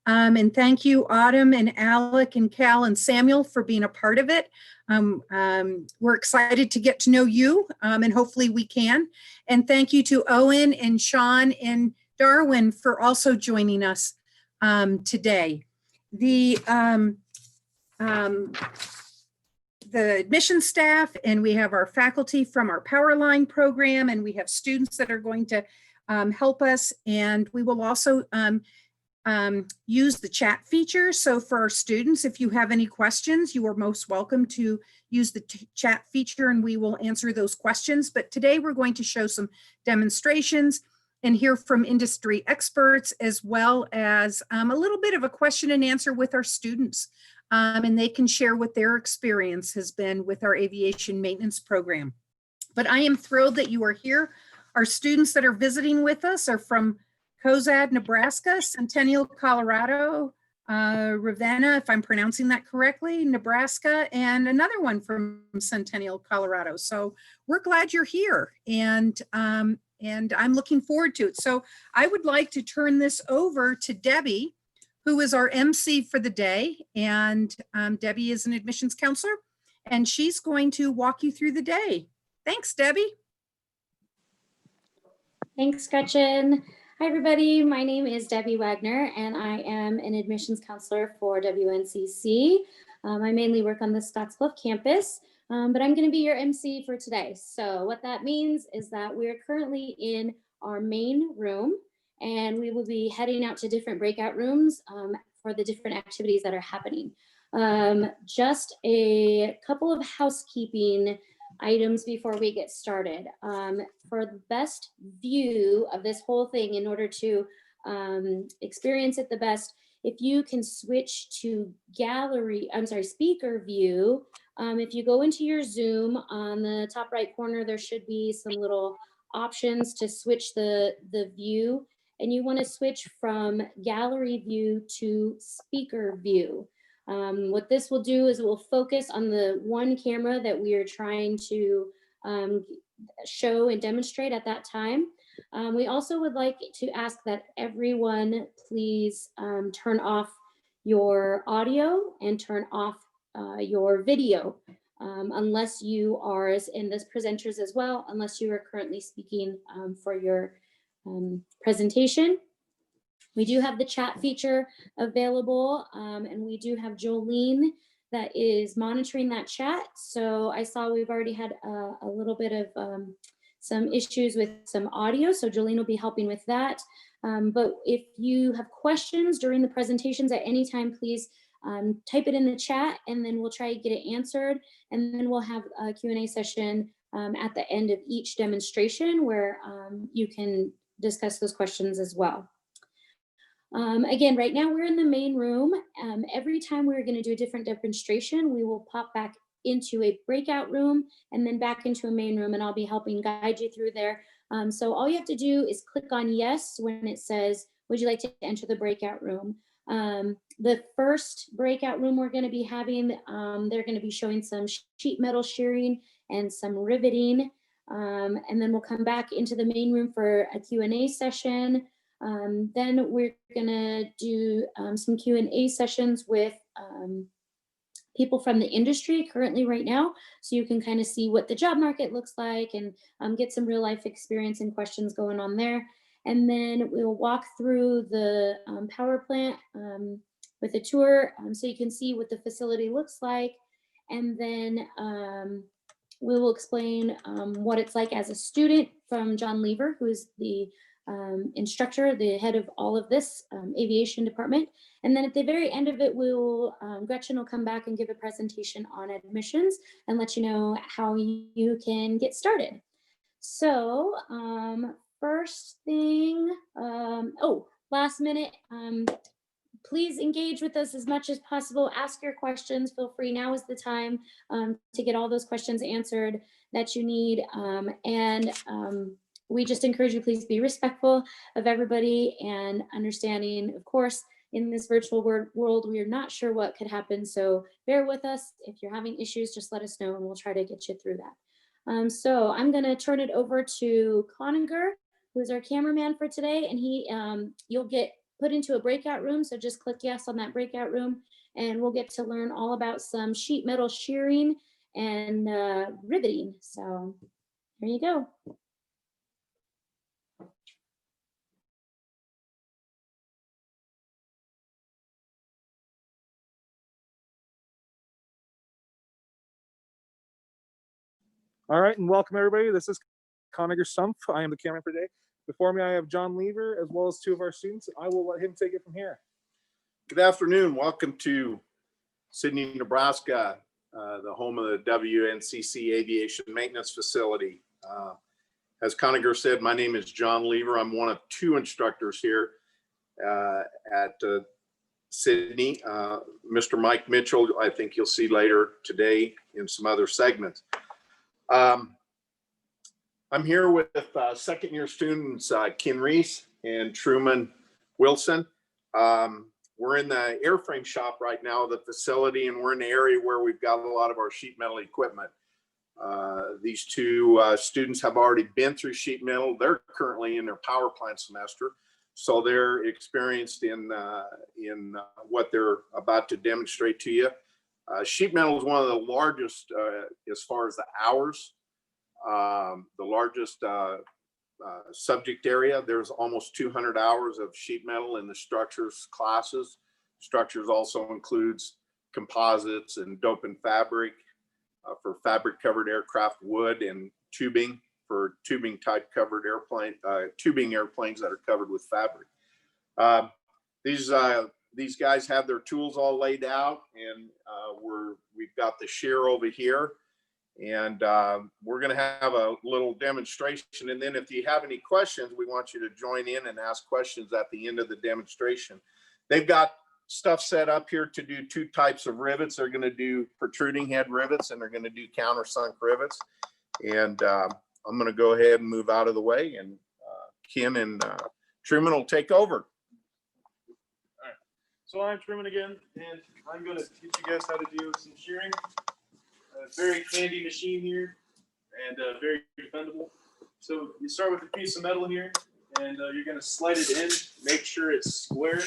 And thank you, Autumn and Alec and Cal and Samuel for being a part of it. We're excited to get to know you, and hopefully we can. And thank you to Owen and Sean and Darwin for also joining us today. The admission staff, and we have our faculty from our Powerline program, and we have students that are going to help us. And we will also use the chat feature. So for our students, if you have any questions, you are most welcome to use the chat feature and we will answer those questions. But today we're going to show some demonstrations and hear from industry experts, as well as a little bit of a question and answer with our students. And they can share what their experience has been with our aviation maintenance program. But I am thrilled that you are here. Our students that are visiting with us are from Cozad, Nebraska, Centennial, Colorado, Ravenna, if I'm pronouncing that correctly, Nebraska, and another one from Centennial, Colorado. So we're glad you're here, and I'm looking forward to it. So I would like to turn this over to Debbie, who is our MC for the day. And Debbie is an admissions counselor, and she's going to walk you through the day. Thanks, Debbie. Thanks, Gretchen. Hi, everybody. My name is Debbie Wagner, and I am an admissions counselor for Wncc. I mainly work on the Scottsbluff campus, but I'm going to be your MC for today. So what that means is that we're currently in our main room, and we will be heading out to different breakout rooms for the different activities that are happening. Just a couple of housekeeping items before we get started. For the best view of this whole thing, in order to experience it the best, if you can switch to speaker view. If you go into your Zoom, on the top right corner, there should be some little options to switch the view, and you want to switch from gallery view to speaker view. What this will do is it will focus on the one camera that we are trying to show and demonstrate at that time. We also would like to ask that everyone please turn off your audio and turn off your video, unless you are, in this presenters as well, unless you are currently speaking for your presentation. We do have the chat feature available, and we do have Jolene that is monitoring that chat. So I saw we've already had a little bit of some issues with some audio, so Jolene will be helping with that. But if you have questions during the presentations at any time, please type it in the chat, and then we'll try to get it answered. And then we'll have a Q&A session at the end of each demonstration where you can discuss those questions as well. Again, right now we're in the main room. Every time we're going to do a different demonstration, we will pop back into a breakout room and then back into a main room, and I'll be helping guide you through there. So all you have to do is click on yes when it says, would you like to enter the breakout room? The first breakout room we're going to be having, they're going to be showing some sheet metal shearing and some riveting. And then we'll come back into the main room for a Q&A session. Then we're gonna do some Q&A sessions with people from the industry currently right now, so you can kind of see what the job market looks like and get some real life experience and questions going on there. And then we'll walk through the power plant with a tour, so you can see what the facility looks like. And then we will explain what it's like as a student from John Lever, who's the instructor, the head of all of this aviation department. And then at the very end of it, Gretchen will come back and give a presentation on admissions and let you know how you can get started. So first thing, last minute, please engage with us as much as possible. Ask your questions. Feel free. Now is the time to get all those questions answered that you need. We just encourage you, please be respectful of everybody and understanding. Of course, in this virtual world, we are not sure what could happen. So bear with us. If you're having issues, just let us know and we'll try to get you through that. So I'm going to turn it over to Coninger, who is our cameraman for today. And you'll get put into a breakout room. So just click yes on that breakout room, and we'll get to learn all about some sheet metal shearing and riveting. So there you go. All right, and welcome everybody. This is Connor Stumpf. I am the cameraman for today. Before me, I have John Lever as well as two of our students. I will let him take it from here. Good afternoon. Welcome to Sidney, Nebraska, the home of the Wncc Aviation Maintenance Facility. As Connor said, my name is John Lever. I'm one of two instructors here at Sidney. Mr. Mike Mitchell, I think you'll see later today in some other segments. I'm here with second year students, Ken Reese and Truman Wilson. We're in the airframe shop right now, the facility, and we're in the area where we've got a lot of our sheet metal equipment. These two students have already been through sheet metal. They're currently in their power plant semester, so they're experienced in what they're about to demonstrate to you. Sheet metal is one of the largest as far as the hours, the largest subject area. There's almost 200 hours of sheet metal in the structures classes. Structures also includes composites and dope and fabric for fabric covered aircraft, wood, and tubing for tubing type covered airplane, tubing airplanes that are covered with fabric. These guys have their tools all laid out, and we've got the shear over here, and we're going to have a little demonstration. And then if you have any questions, we want you to join in and ask questions at the end of the demonstration. They've got stuff set up here to do two types of rivets. They're going to do protruding head rivets, and they're going to do countersunk rivets. And I'm going to go ahead and move out of the way, and Ken and Truman will take over. So I'm Truman again, and I'm going to teach you guys how to do some shearing. A very handy machine here, and very dependable. So you start with a piece of metal here, and you're going to slide it in, make sure it's square,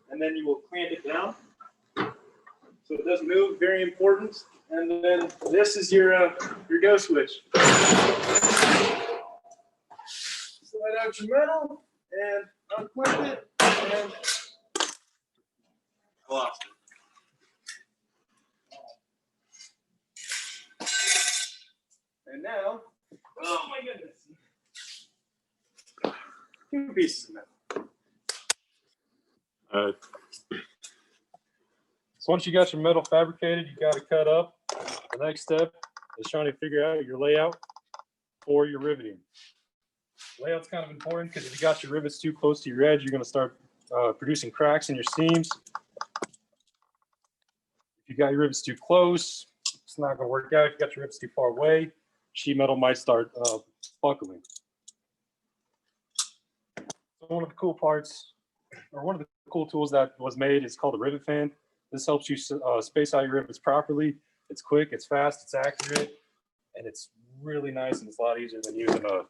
and then you will clamp it down so it doesn't move. Very important. And then this is your go switch. Slide out your metal and unclamp it, and I lost it. And now, oh my goodness, 2 pieces of metal. All right. So once you got your metal fabricated, you got to cut up. The next step is trying to figure out your layout for your riveting. Layout's kind of important because if you got your rivets too close to your edge, you're going to start producing cracks in your seams. If you got your rivets too close, it's not going to work out. If you got your rivets too far away, sheet metal might start buckling. So one of the cool parts, or one of the cool tools that was made is called a Rivet Fan. This helps you space out your rivets properly. It's quick, it's fast, it's accurate, and it's really nice, and it's a lot easier than using a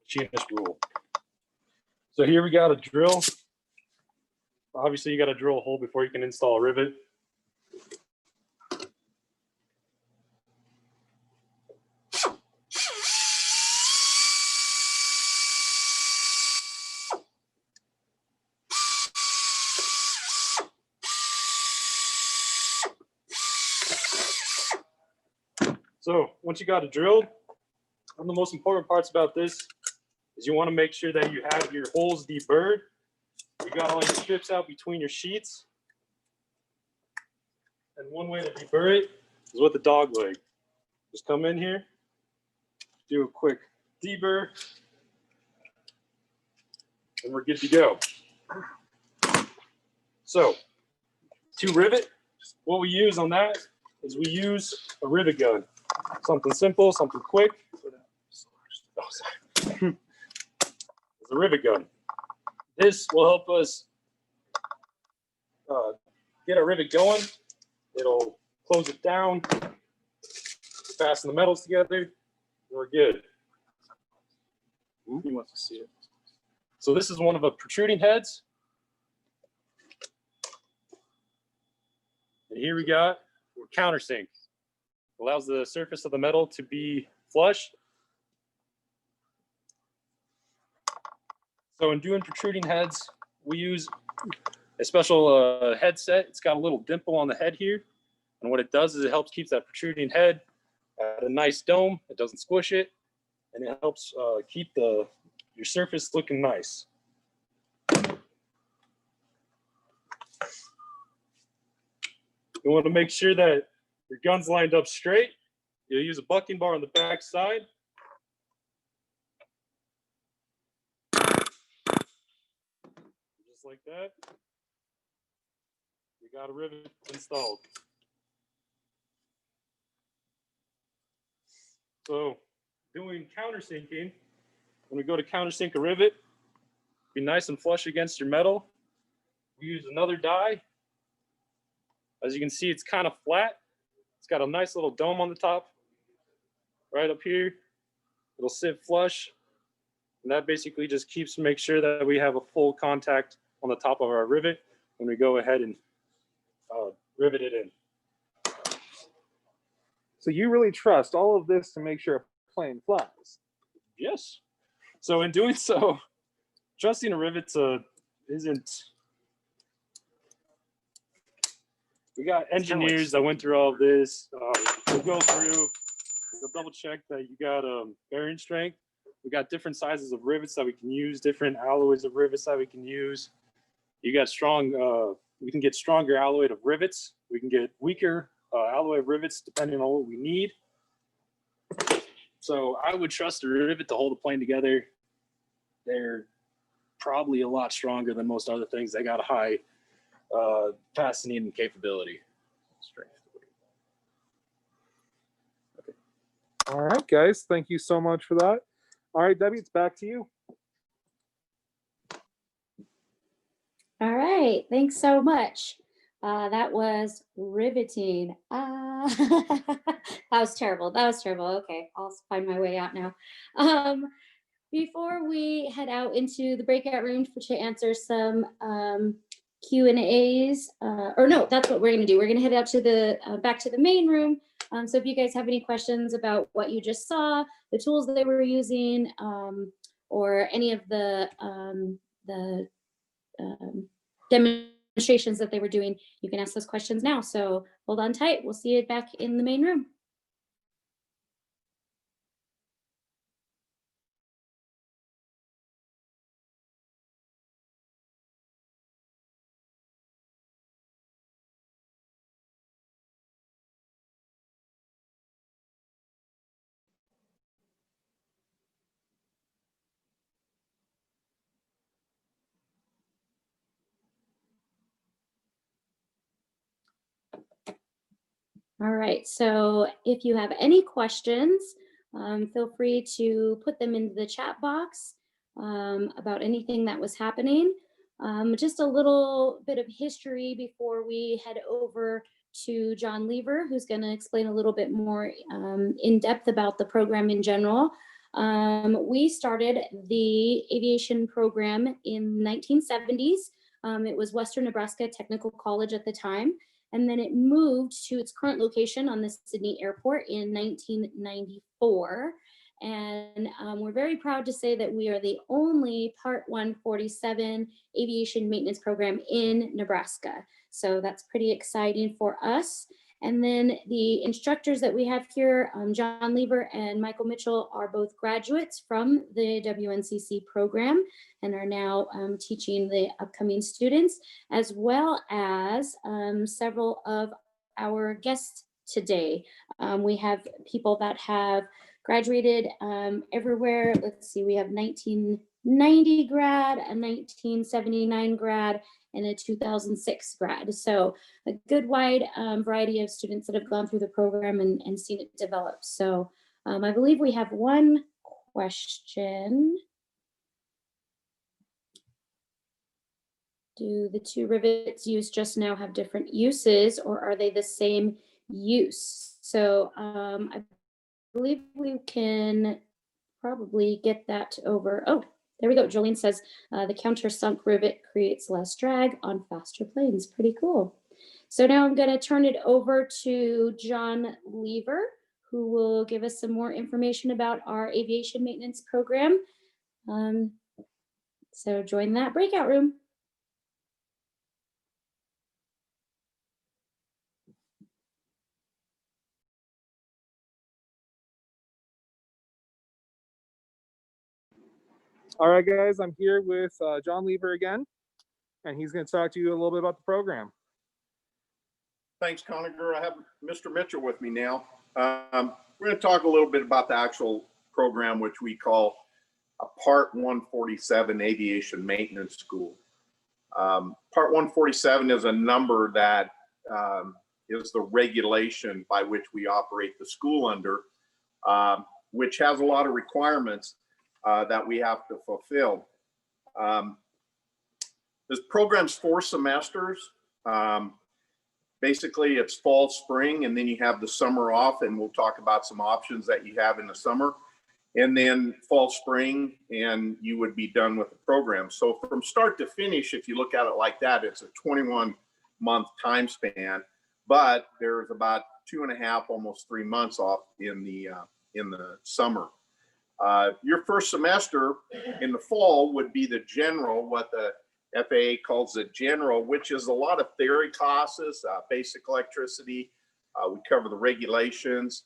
machinist rule. So here we got a drill. Obviously, you got to drill a hole before you can install a rivet. So once you got it drilled, one of the most important parts about this is you want to make sure that you have your holes deburred. You got all your strips out between your sheets. And one way to deburr it is with the dog leg. Just come in here, do a quick deburr, and we're good to go. So to rivet, what we use on that is we use a rivet gun. Something simple, something quick. Oh, sorry. It's a rivet gun. This will help us get our rivet going. It'll close it down, fasten the metals together, and we're good. He wants to see it. So this is one of the protruding heads. And here we got countersink. Allows the surface of the metal to be flush. So in doing protruding heads, we use a special headset. It's got a little dimple on the head here. And what it does is it helps keep that protruding head at a nice dome. It doesn't squish it. And it helps keep your surface looking nice. You want to make sure that your gun's lined up straight. You'll use a bucking bar on the back side. Just like that. You got a rivet installed. So doing countersinking, when we go to countersink a rivet, be nice and flush against your metal. We use another die. As you can see, it's kind of flat. It's got a nice little dome on the top, right up here. It'll sit flush. And that basically just keeps to make sure that we have a full contact on the top of our rivet when we go ahead and rivet it in. So you really trust all of this to make sure a plane flies? Yes. So in doing so, trusting a rivet isn't. We got engineers that went through all of this. We'll go through, we'll double check that you got bearing strength. We got different sizes of rivets that we can use, different alloys of rivets that we can use. You got strong, we can get stronger alloy of rivets. We can get weaker alloy of rivets depending on what we need. So I would trust a rivet to hold a plane together. They're probably a lot stronger than most other things. They got a high fastening and capability. Strength. Okay. All right, guys. Thank you so much for that. All right, Debbie, it's back to you. All right, thanks so much. That was riveting. That was terrible. That was terrible. Okay, I'll find my way out now. Before we head out into the breakout room to answer some Q&As, or no, that's what we're gonna do. We're gonna head out to the back to the main room. So if you guys have any questions about what you just saw, the tools that they were using, or any of the demonstrations that they were doing, you can ask those questions now. So hold on tight. We'll see you back in the main room. All right, so if you have any questions, feel free to put them into the chat box about anything that was happening. Just a little bit of history before we head over to John Lever, who's going to explain a little bit more in depth about the program in general. We started the aviation program in 1970s. It was Western Nebraska Technical College at the time. And then it moved to its current location on the Sidney Airport in 1994. And we're very proud to say that we are the only Part 147 aviation maintenance program in Nebraska. So that's pretty exciting for us. And then the instructors that we have here, John Lever and Michael Mitchell, are both graduates from the Wncc program and are now teaching the upcoming students, as well as several of our guests today. We have people that have graduated everywhere. Let's see, we have 1990 grad, a 1979 grad, and a 2006 grad. So a good wide variety of students that have gone through the program and seen it develop. So I believe we have one question. Do the two rivets used just now have different uses, or are they the same use? So I believe we can probably get that over. Oh, there we go. Jolene says the countersunk rivet creates less drag on faster planes. Pretty cool. So now I'm going to turn it over to John Lever, who will give us some more information about our aviation maintenance program. So join that breakout room. All right, guys, I'm here with John Lever again, and he's going to talk to you a little bit about the program. Thanks, Conager. I have Mr. Mitchell with me now. We're going to talk a little bit about the actual program, which we call a Part 147 Aviation Maintenance School. Part 147 is a number that is the regulation by which we operate the school under, which has a lot of requirements that we have to fulfill. This program's 4 semesters. Basically, it's fall, spring, and then you have the summer off, and we'll talk about some options that you have in the summer. And then fall, spring, and you would be done with the program. So from start to finish, if you look at it like that, it's a 21-month time span, but there's about 2.5, almost 3 months off in the summer. Your first semester in the fall would be the general, what the FAA calls the general, which is a lot of theory classes, basic electricity. We cover the regulations.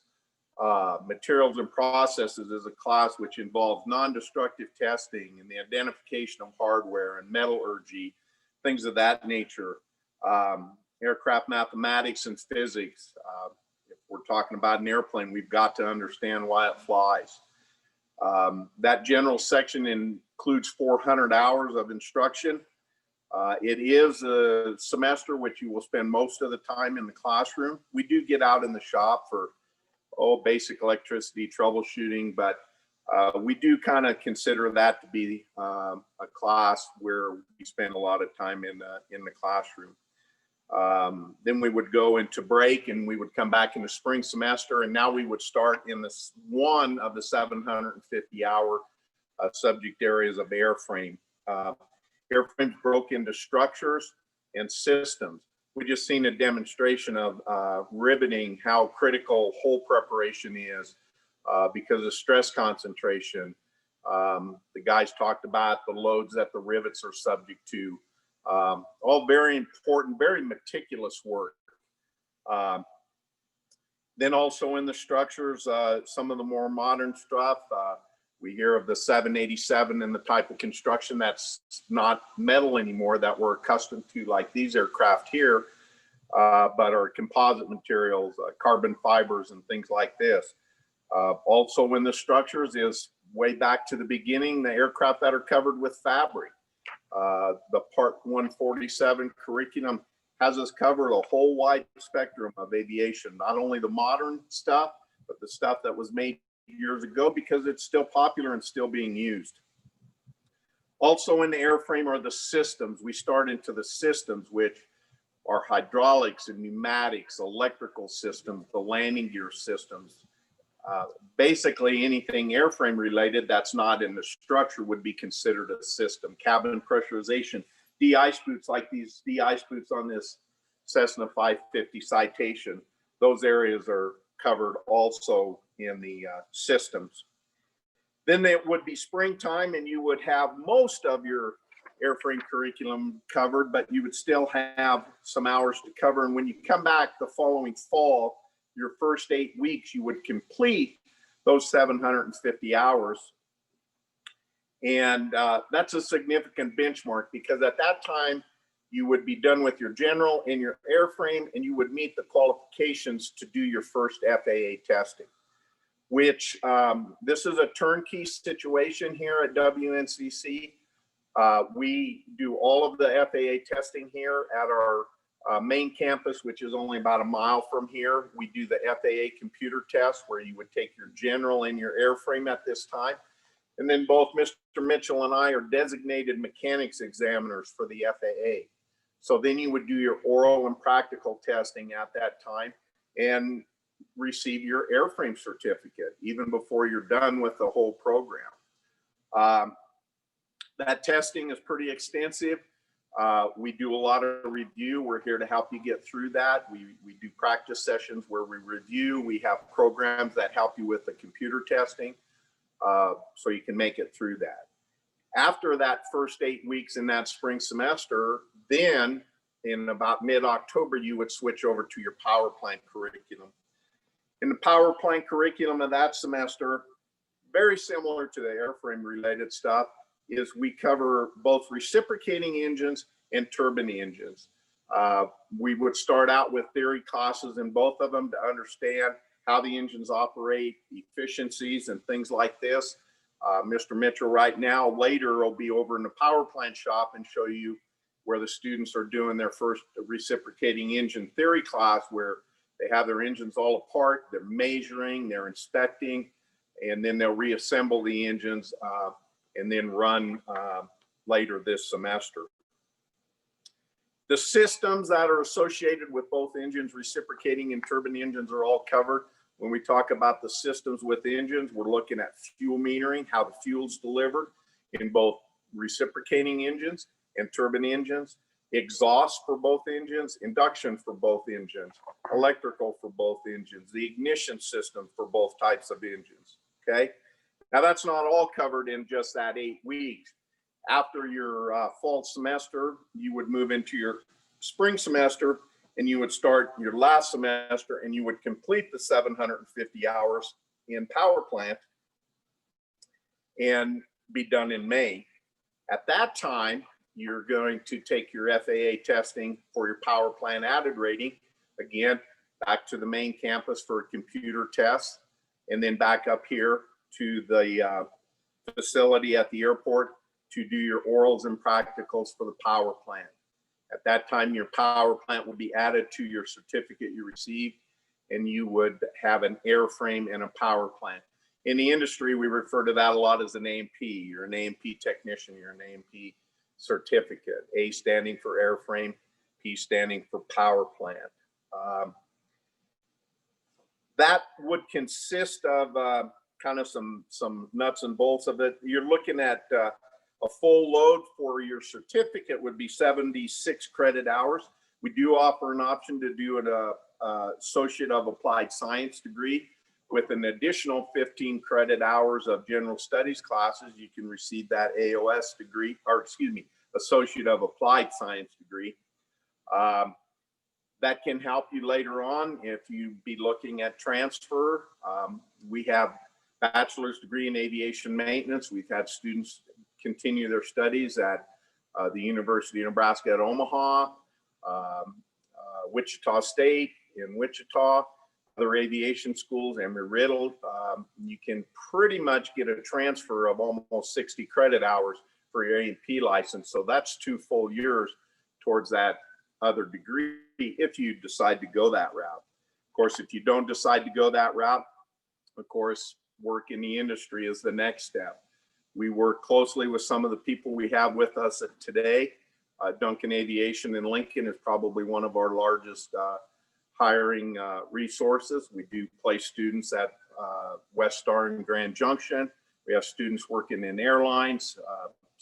Materials and processes is a class which involves non-destructive testing and the identification of hardware and metallurgy, things of that nature. Aircraft mathematics and physics. If we're talking about an airplane, we've got to understand why it flies. That general section includes 400 hours of instruction. It is a semester which you will spend most of the time in the classroom. We do get out in the shop for basic electricity troubleshooting, but we do kind of consider that to be a class where we spend a lot of time in the classroom. Then we would go into break, and we would come back in the spring semester, and now we would start in this one of the 750-hour subject areas of airframe. Airframes broke into structures and systems. We just seen a demonstration of riveting, how critical hole preparation is because of stress concentration. The guys talked about the loads that the rivets are subject to. All very important, very meticulous work. Then also in the structures, some of the more modern stuff, we hear of the 787 and the type of construction that's not metal anymore that we're accustomed to, like these aircraft here, but are composite materials, carbon fibers and things like this. Also in the structures is way back to the beginning, the aircraft that are covered with fabric. The Part 147 curriculum has us cover the whole wide spectrum of aviation, not only the modern stuff, but the stuff that was made years ago, because it's still popular and still being used. Also in the airframe are the systems. We start into the systems, which are hydraulics and pneumatics, electrical systems, the landing gear systems. Basically anything airframe related that's not in the structure would be considered a system. Cabin pressurization, de-ice boots, like these de-ice boots on this Cessna 550 Citation, those areas are covered also in the systems. Then it would be springtime, and you would have most of your airframe curriculum covered, but you would still have some hours to cover. And when you come back the following fall, your first 8 weeks, you would complete those 750 hours. And that's a significant benchmark, because at that time, you would be done with your general and your airframe, and you would meet the qualifications to do your first FAA testing, which this is a turnkey situation here at WNCC. We do all of the FAA testing here at our main campus, which is only about a mile from here. We do the FAA computer test, where you would take your general and your airframe at this time. And then both Mr. Mitchell and I are designated mechanics examiners for the FAA. So then you would do your oral and practical testing at that time and receive your airframe certificate even before you're done with the whole program. That testing is pretty extensive. We do a lot of review. We're here to help you get through that. We do practice sessions where we review. We have programs that help you with the computer testing, so you can make it through that. After that first 8 weeks in that spring semester, then in about mid-October, you would switch over to your power plant curriculum. In the power plant curriculum of that semester, very similar to the airframe related stuff, is we cover both reciprocating engines and turbine engines. We would start out with theory classes in both of them to understand how the engines operate, efficiencies, and things like this. Mr. Mitchell right now later will be over in the power plant shop and show you where the students are doing their first reciprocating engine theory class, where they have their engines all apart, they're measuring, they're inspecting, and then they'll reassemble the engines and then run later this semester. The systems that are associated with both engines, reciprocating and turbine engines, are all covered. When we talk about the systems with the engines, we're looking at fuel metering, how the fuel's delivered in both reciprocating engines and turbine engines, exhaust for both engines, induction for both engines, electrical for both engines, the ignition system for both types of engines, okay? Now that's not all covered in just that 8 weeks. After your fall semester, you would move into your spring semester and you would start your last semester and you would complete the 750 hours in power plant and be done in May. At that time, you're going to take your FAA testing for your power plant added rating. Again, back to the main campus for a computer test, and then back up here to the facility at the airport to do your orals and practicals for the power plant. At that time, your power plant will be added to your certificate you received, and you would have an airframe and a power plant. In the industry, we refer to that a lot as an A&P. You're an A&P technician, you're an A&P certificate. A standing for airframe, P standing for power plant. That would consist of kind of some nuts and bolts of it. You're looking at a full load for your certificate would be 76 credit hours. We do offer an option to do an Associate of Applied Science degree with an additional 15 credit hours of general studies classes. You can receive that AOS degree, or excuse me, Associate of Applied Science degree. That can help you later on if you be looking at transfer. We have bachelor's degree in aviation maintenance. We've had students continue their studies at the University of Nebraska at Omaha, Wichita State in Wichita, other aviation schools, Embry-Riddle. You can pretty much get a transfer of almost 60 credit hours for your A&P license. So that's 2 full years towards that other degree if you decide to go that route. Of course, if you don't decide to go that route, of course, work in the industry is the next step. We work closely with some of the people we have with us today. Duncan Aviation in Lincoln is probably one of our largest hiring resources. We do place students at West Star and Grand Junction. We have students working in airlines,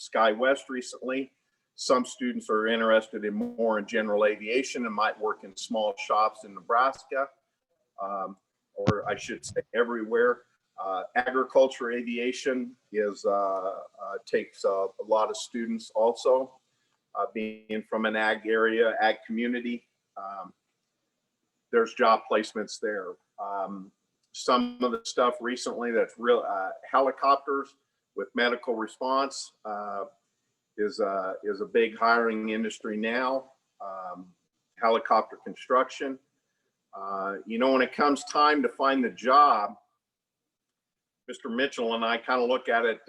SkyWest recently. Some students are interested in more in general aviation and might work in small shops in Nebraska, or I should say everywhere. Agriculture aviation is takes a lot of students also, being from an ag area, ag community. There's job placements there. Some of the stuff recently that's real, helicopters with medical response is a big hiring industry now. Helicopter construction. You know, when it comes time to find the job, Mr. Mitchell and I kind of look at it,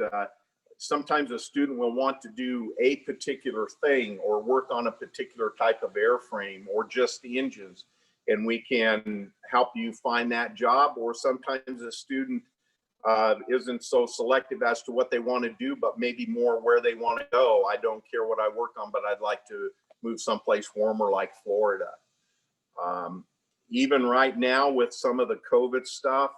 sometimes a student will want to do a particular thing or work on a particular type of airframe or just the engines, and we can help you find that job. Or sometimes a student isn't so selective as to what they want to do, but maybe more where they want to go. I don't care what I work on, but I'd like to move someplace warmer like Florida. Even right now with some of the COVID stuff,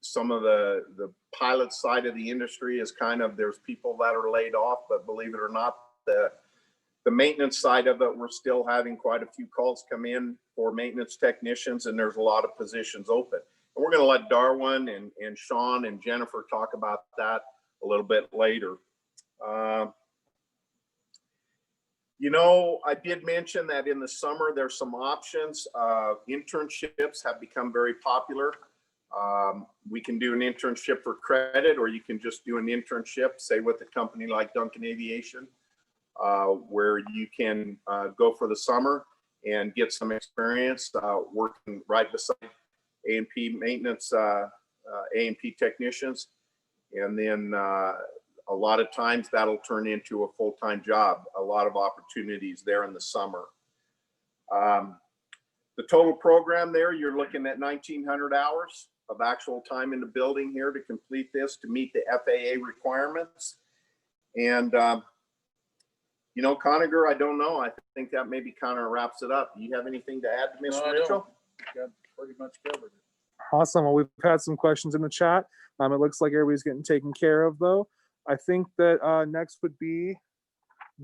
some of the pilot side of the industry is kind of, there's people that are laid off, but believe it or not, the maintenance side of it, we're still having quite a few calls come in for maintenance technicians, and there's a lot of positions open. And we're going to let Darwin and Sean and Jennifer talk about that a little bit later. You know, I did mention that in the summer, there's some options. Internships have become very popular. We can do an internship for credit, or you can just do an internship, say with a company like Duncan Aviation, where you can go for the summer and get some experience working right beside A&P maintenance, A&P technicians. And then a lot of times that'll turn into a full-time job. A lot of opportunities there in the summer. The total program there, you're looking at 1,900 hours of actual time in the building here to complete this, to meet the FAA requirements. And you know, Conager, I don't know. I think that maybe kind of wraps it up. Do you have anything to add, Mr. Mitchell? Got pretty much covered it. Awesome. Well, we've had some questions in the chat. It looks like everybody's getting taken care of, though. I think that next would be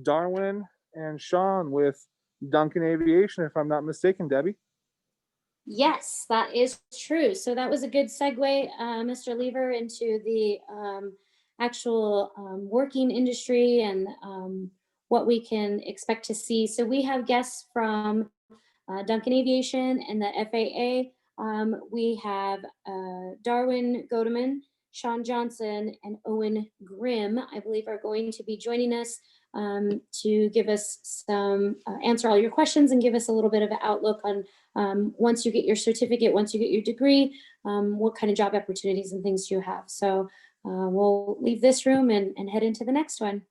Darwin and Sean with Duncan Aviation, if I'm not mistaken, Debbie. Yes, that is true. So that was a good segue, Mr. Lever, into the actual working industry and what we can expect to see. So we have guests from Duncan Aviation and the FAA. We have Darwin Goldman, Sean Johnson, and Owen Graham, I believe, are going to be joining us to give us some, answer all your questions and give us a little bit of an outlook on once you get your certificate, once you get your degree, what kind of job opportunities and things you have. So we'll leave this room and head into the next one.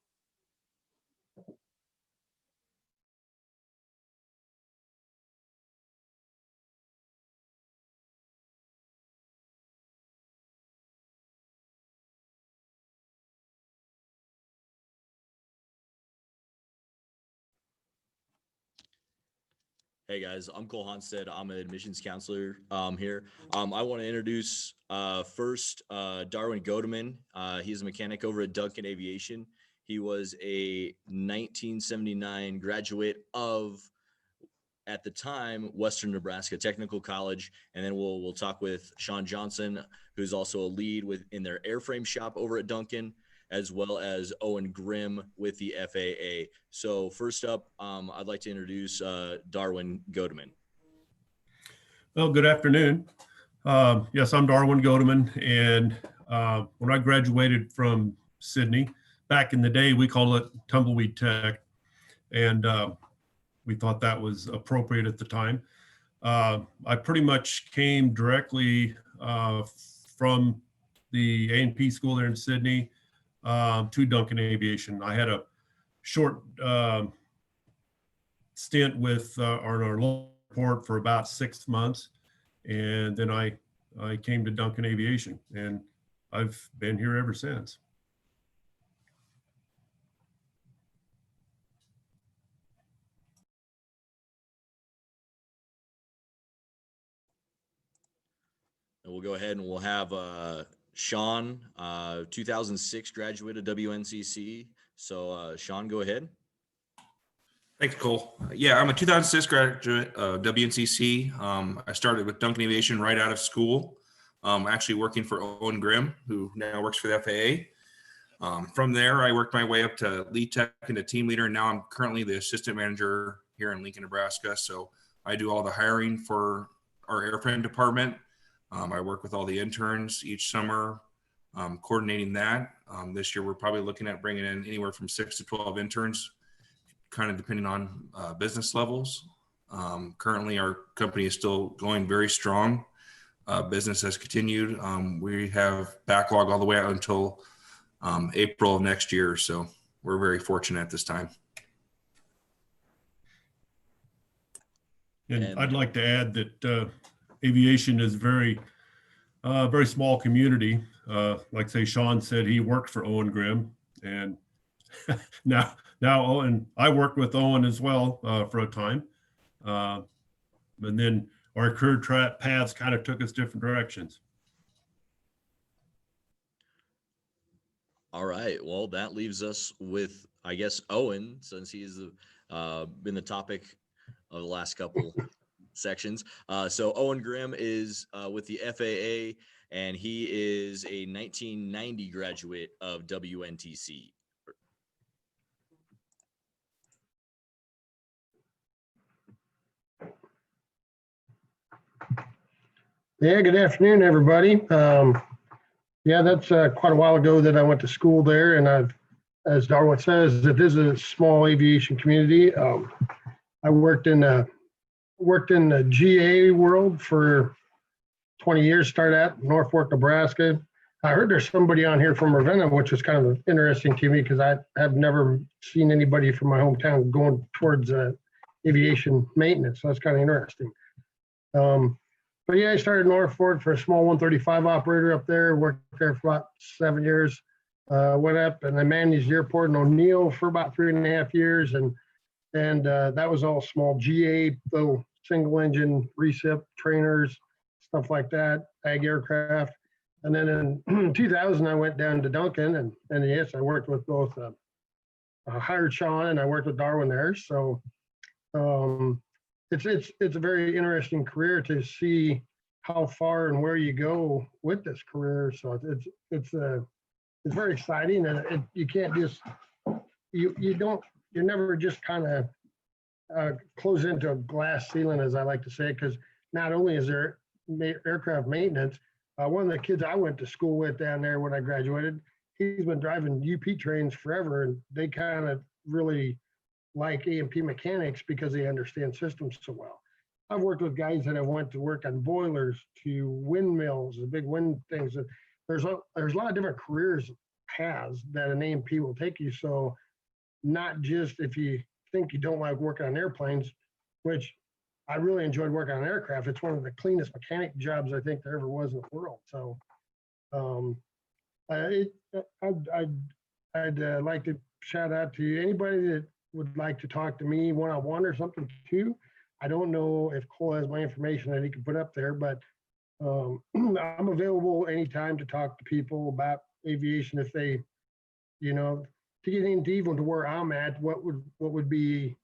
Hey guys, I'm Cole Honstead. I'm an admissions counselor here. I want to introduce first Darwin Goldman. He's a mechanic over at Duncan Aviation. He was a 1979 graduate of, at the time, Western Nebraska Technical College. And then we'll talk with Sean Johnson, who's also a lead in their airframe shop over at Duncan, as well as Owen Graham with the FAA. So first up, I'd like to introduce Darwin Goldman. Well, good afternoon. Yes, I'm Darwin Goldman, and when I graduated from Sidney, back in the day, we called it Tumbleweed Tech, and we thought that was appropriate at the time. I pretty much came directly from the A&P school there in Sidney to Duncan Aviation. I had a short stint with our local port for about 6 months, and then I came to Duncan Aviation, and I've been here ever since. And we'll go ahead and we'll have Sean, 2006 graduate of Wncc. So Sean, go ahead. Thanks, Cole. Yeah, I'm a 2006 graduate of WNCC. I started with Duncan Aviation right out of school, actually working for Owen Graham, who now works for the FAA. From there, I worked my way up to lead tech and a team leader, and now I'm currently the assistant manager here in Lincoln, Nebraska. So I do all the hiring for our airframe department. I work with all the interns each summer, coordinating that. This year, we're probably looking at bringing in anywhere from 6 to 12 interns, kind of depending on business levels. Currently, our company is still going very strong. Business has continued. We have backlog all the way out until April of next year. So we're very fortunate at this time. And I'd like to add that aviation is very small community. Like say Sean said, he worked for Owen Graham, and now Owen, I worked with Owen as well for a time. And then our career paths kind of took us different directions. All right. Well, that leaves us with, I guess, Owen, since he's been the topic of the last couple sections. So Owen Graham is with the FAA, and he is a 1990 graduate of WNTC. Yeah, good afternoon, everybody. Yeah, that's quite a while ago that I went to school there, and I've, as Darwin says, it is a small aviation community. I worked in the GA world for 20 years. Started at Norfolk, Nebraska. I heard there's somebody on here from Ravenna, which was kind of interesting to me because I have never seen anybody from my hometown going towards aviation maintenance. So that's kind of interesting. But yeah, I started Norfolk for a small 135 operator up there, worked there for about 7 years. Went up and I managed the airport in O'Neill for about 3.5 years. And that was all small GA, little single engine recip trainers, stuff like that, ag aircraft. And then in 2000, I went down to Duncan and yes, I worked with both, hired Sean and I worked with Darwin there. So it's a very interesting career to see how far and where you go with this career. So it's very exciting, and you can't just you never just kind of close into a glass ceiling, as I like to say, because not only is there aircraft maintenance, one of the kids I went to school with down there when I graduated, he's been driving UP trains forever, and they kind of really like A&P mechanics because they understand systems so well. I've worked with guys that have went to work on boilers to windmills, the big wind things. There's a lot of different careers paths that an A&P will take you. So not just if you think you don't like working on airplanes, which I really enjoyed working on aircraft. It's one of the cleanest mechanic jobs I think there ever was in the world. So I'd like to shout out to anybody that would like to talk to me one-on-one or something too. I don't know if Cole has my information that he can put up there, but I'm available anytime to talk to people about aviation if they, to get into even to where I'm at, what would be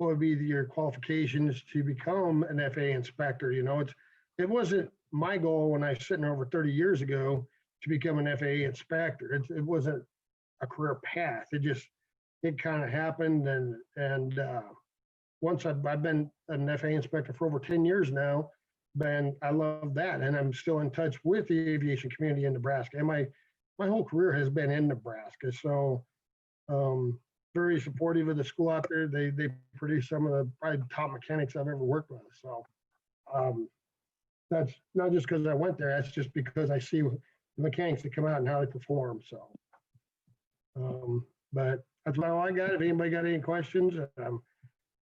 your qualifications to become an FAA inspector? It wasn't my goal when I was sitting there over 30 years ago to become an FAA inspector. It wasn't a career path. It kind of happened, and once I've been an FAA inspector for over 10 years now, and I love that, and I'm still in touch with the aviation community in Nebraska, and my whole career has been in Nebraska. So very supportive of the school out there. They produce some of the probably top mechanics I've ever worked with. So that's not just because I went there, that's just because I see the mechanics that come out and how they perform. So but that's about all I got. If anybody got any questions,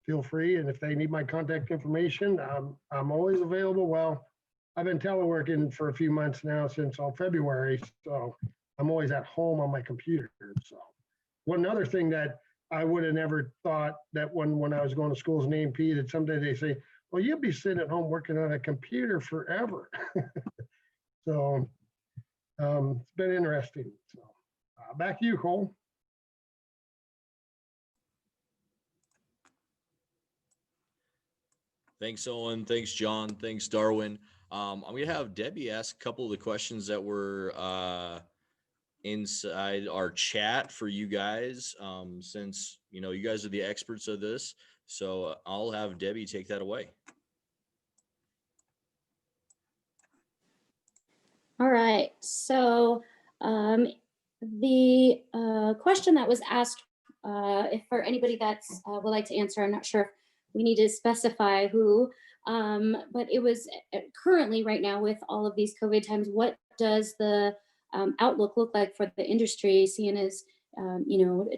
feel free. And if they need my contact information, I'm always available. Well, I've been teleworking for a few months now since all February. So I'm always at home on my computer. So one other thing that I would have never thought that when I was going to school as an A&P, that someday they say, well, you'll be sitting at home working on a computer forever. So it's been interesting. So back to you, Cole. Thanks, Owen. Thanks, John. Thanks, Darwin. I'm going to have Debbie ask a couple of the questions that were inside our chat for you guys, since, you guys are the experts of this. So I'll have Debbie take that away. All right. So the question that was asked, if for anybody that's would like to answer, I'm not sure if we need to specify who, but it was currently right now with all of these COVID times, what does the outlook look like for the industry, seeing as,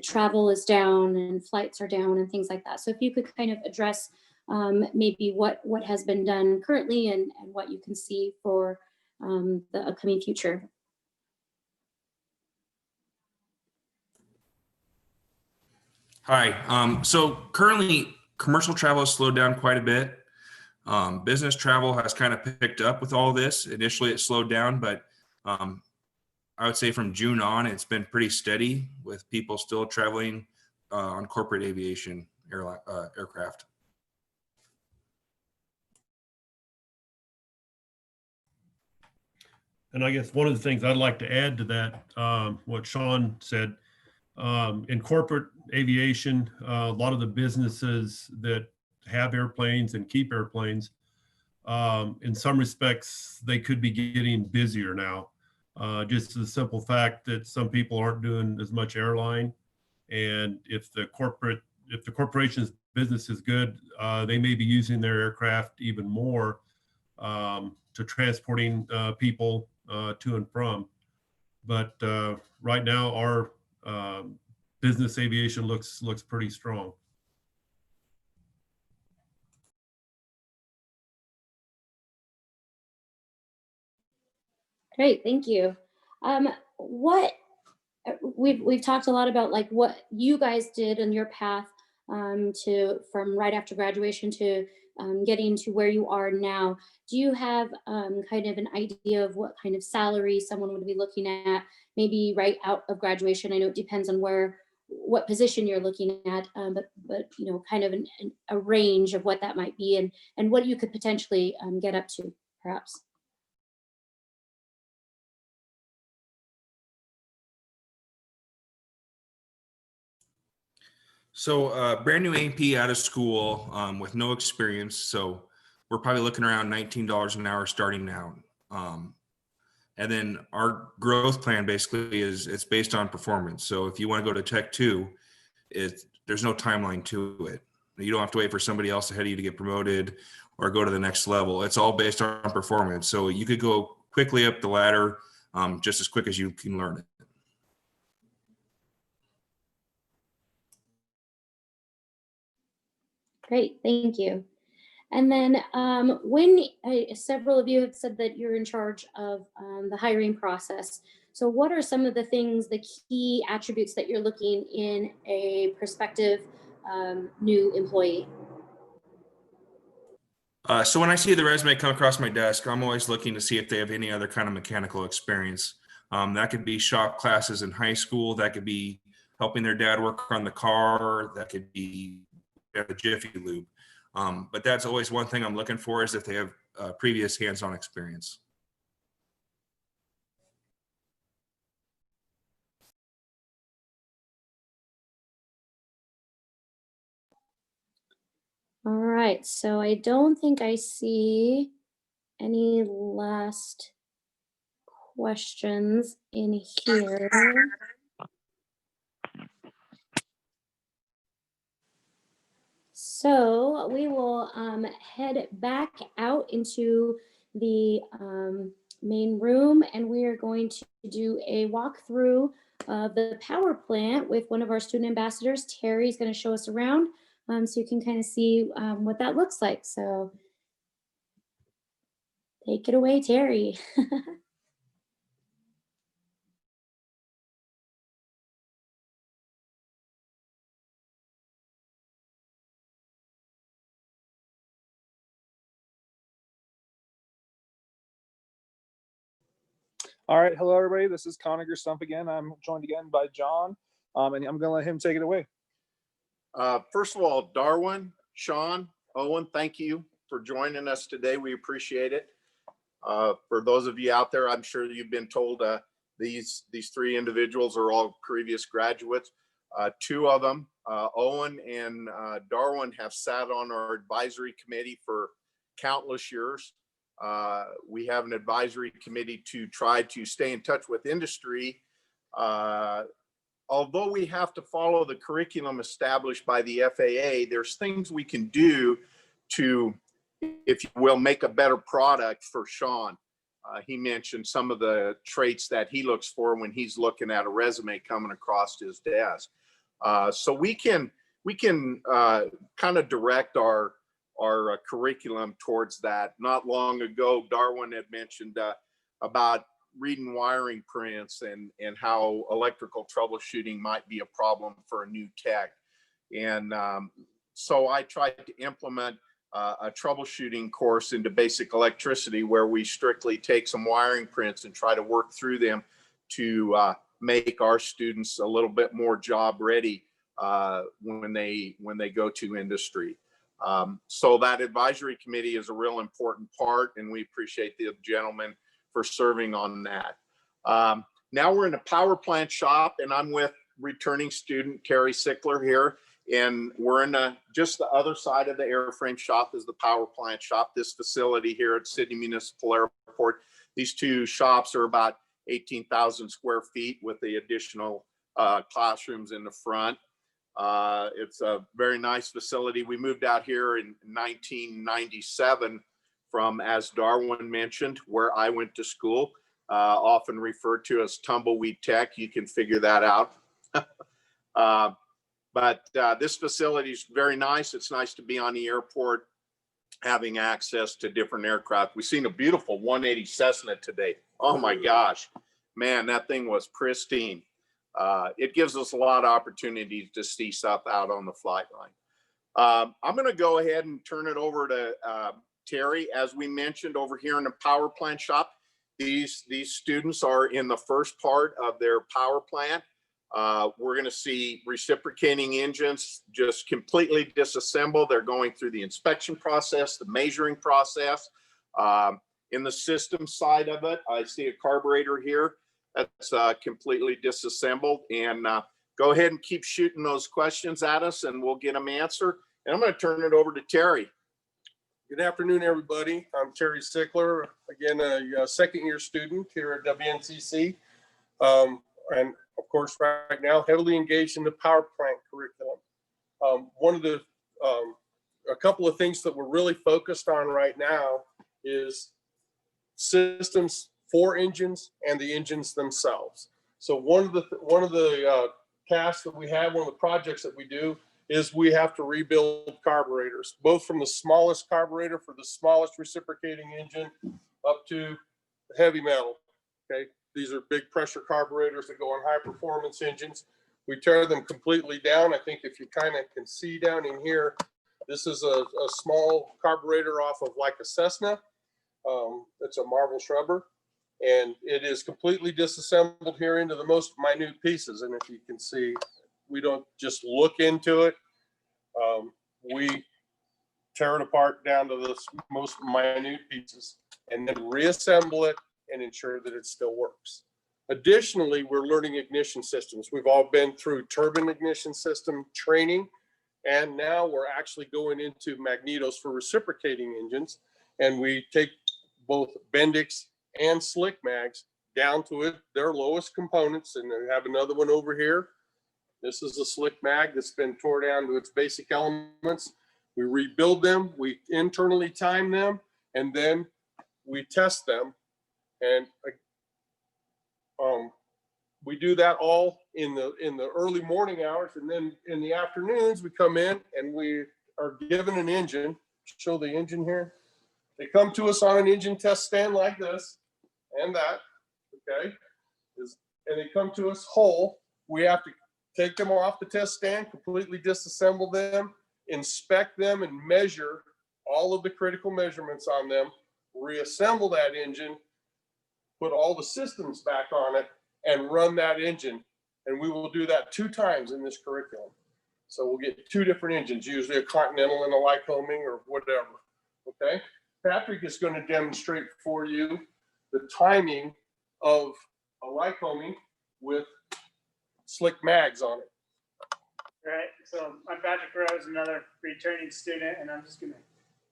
travel is down and flights are down and things like that. So if you could kind of address maybe what has been done currently and what you can see for the upcoming future. Hi. So currently, commercial travel has slowed down quite a bit. Business travel has kind of picked up with all this. Initially, it slowed down, but I would say from June on, it's been pretty steady with people still traveling on corporate aviation aircraft. And I guess one of the things I'd like to add to that, what Sean said, in corporate aviation, a lot of the businesses that have airplanes and keep airplanes, in some respects, they could be getting busier now. Just the simple fact that some people aren't doing as much airline. And if the corporation's business is good, they may be using their aircraft even more to transporting people to and from. But right now, our business aviation looks pretty strong. Great, thank you. What we've talked a lot about, like what you guys did in your path from right after graduation to getting to where you are now. Do you have kind of an idea of what kind of salary someone would be looking at, maybe right out of graduation? I know it depends on what position you're looking at, but you know, kind of a range of what that might be, and what you could potentially get up to, perhaps. So brand new AP out of school with no experience. So we're probably looking around $19 an hour starting now. And then our growth plan basically it's based on performance. So if you want to go to Tech 2, there's no timeline to it. You don't have to wait for somebody else ahead of you to get promoted or go to the next level. It's all based on performance. So you could go quickly up the ladder just as quick as you can learn it. Great, thank you. And then when several of you have said that you're in charge of the hiring process, so what are some of the things, the key attributes that you're looking in a prospective new employee? So when I see the resume come across my desk, I'm always looking to see if they have any other kind of mechanical experience. That could be shop classes in high school. That could be helping their dad work on the car. That could be at a Jiffy Lube. But that's always one thing I'm looking for, is if they have previous hands-on experience. All right, so I don't think I see any last questions in here. So we will head back out into the main room, and we are going to do a walkthrough of the power plant with one of our student ambassadors. Terry is going to show us around so you can kind of see what that looks like. So take it away, Terry. All right, hello everybody. This is Connor Stump again. I'm joined again by John, and I'm going to let him take it away. First of all, Darwin, Sean, Owen, thank you for joining us today. We appreciate it. For those of you out there, I'm sure you've been told these three individuals are all previous graduates. Two of them, Owen and Darwin, have sat on our advisory committee for countless years. We have an advisory committee to try to stay in touch with industry. Although we have to follow the curriculum established by the FAA, there's things we can do to, if you will, make a better product for Sean. He mentioned some of the traits that he looks for when he's looking at a resume coming across his desk. So we can kind of direct our curriculum towards that. Not long ago, Darwin had mentioned about reading wiring prints and how electrical troubleshooting might be a problem for a new tech. And so I tried to implement a troubleshooting course into basic electricity, where we strictly take some wiring prints and try to work through them to make our students a little bit more job ready when they go to industry. So that advisory committee is a real important part, and we appreciate the gentleman for serving on that. Now we're in the power plant shop, and I'm with returning student Terry Sickler here, and we're in just the other side of the airframe shop is the power plant shop. This facility here at Sidney Municipal Airport, these two shops are about 18,000 square feet with the additional classrooms in the front. It's a very nice facility. We moved out here in 1997 from, as Darwin mentioned, where I went to school, often referred to as Tumbleweed Tech. You can figure that out. But this facility is very nice. It's nice to be on the airport, having access to different aircraft. We've seen a beautiful 180 Cessna today. Oh my gosh, man, that thing was pristine. It gives us a lot of opportunities to see stuff out on the flight line. I'm going to go ahead and turn it over to Terry. As we mentioned over here in the power plant shop, these students are in the first part of their power plant. We're going to see reciprocating engines just completely disassembled. They're going through the inspection process, the measuring process. In the system side of it, I see a carburetor here that's completely disassembled. And go ahead and keep shooting those questions at us and we'll get them answered. And I'm going to turn it over to Terry. Good afternoon, everybody. I'm Terry Sickler, again, a second-year student here at Wncc. And of course, right now, heavily engaged in the power plant curriculum. A couple of things that we're really focused on right now is systems for engines and the engines themselves. So one of the tasks that we have, one of the projects that we do, is we have to rebuild carburetors, both from the smallest carburetor for the smallest reciprocating engine up to heavy metal. Okay, these are big pressure carburetors that go on high performance engines. We tear them completely down. I think if you kind of can see down in here, this is a small carburetor off of like a Cessna. It's a marble shrubber, and it is completely disassembled here into the most minute pieces. And if you can see, we don't just look into it. We tear it apart down to the most minute pieces and then reassemble it and ensure that it still works. Additionally, we're learning ignition systems. We've all been through turbine ignition system training, and now we're actually going into magnetos for reciprocating engines. And we take both Bendix and Slick Mags down to their lowest components. And I have another one over here. This is a Slick Mag that's been tore down to its basic elements. We rebuild them, we internally time them, and then we test them. And we do that all in the early morning hours, and then in the afternoons we come in and we are given an engine. Show the engine here. They come to us on an engine test stand like this and that. Okay, and they come to us whole. We have to take them off the test stand, completely disassemble them, inspect them, and measure all of the critical measurements on them. Reassemble that engine, put all the systems back on it, and run that engine. And we will do that 2 times in this curriculum. So we'll get 2 different engines, usually a Continental and a Lycoming or whatever. Okay. Patrick is going to demonstrate for you the timing of a Lycoming with Slick Mags on it. All right. So I'm Patrick Rose, another returning student, and I'm just going to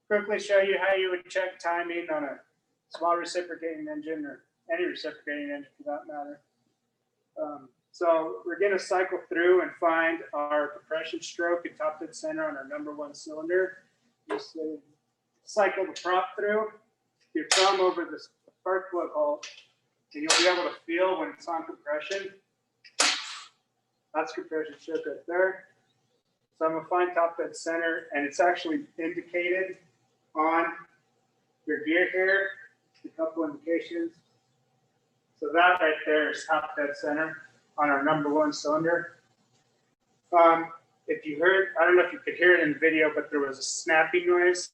quickly show you how you would check timing on a small reciprocating engine or any reciprocating engine for that matter. So we're going to cycle through and find our compression stroke and top dead center on our #1 cylinder. Just cycle the prop through, your thumb over the spark plug hole, and you'll be able to feel when it's on compression. That's compression stroke right there. So I'm going to find top dead center, and it's actually indicated on your gear here, a couple indications. So that right there is top dead center on our #1 cylinder. If you heard, I don't know if you could hear it in the video, but there was a snapping noise.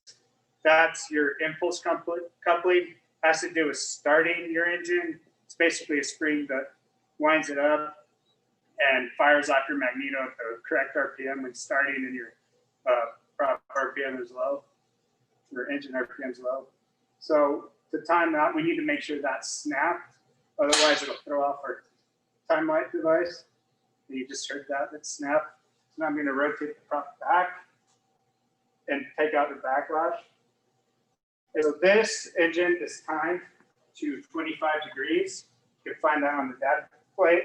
That's your impulse coupling. Has to do with starting your engine. It's basically a spring that winds it up, and fires off your magneto at the correct RPM when starting, and your prop RPM is low, your engine RPM is low. So to time that, we need to make sure that's snapped. Otherwise, it'll throw off our time light device. And you just heard that, it's snapped. So now I'm going to rotate the prop back and take out the backlash. And so this engine is timed to 25 degrees. You can find that on the data plate.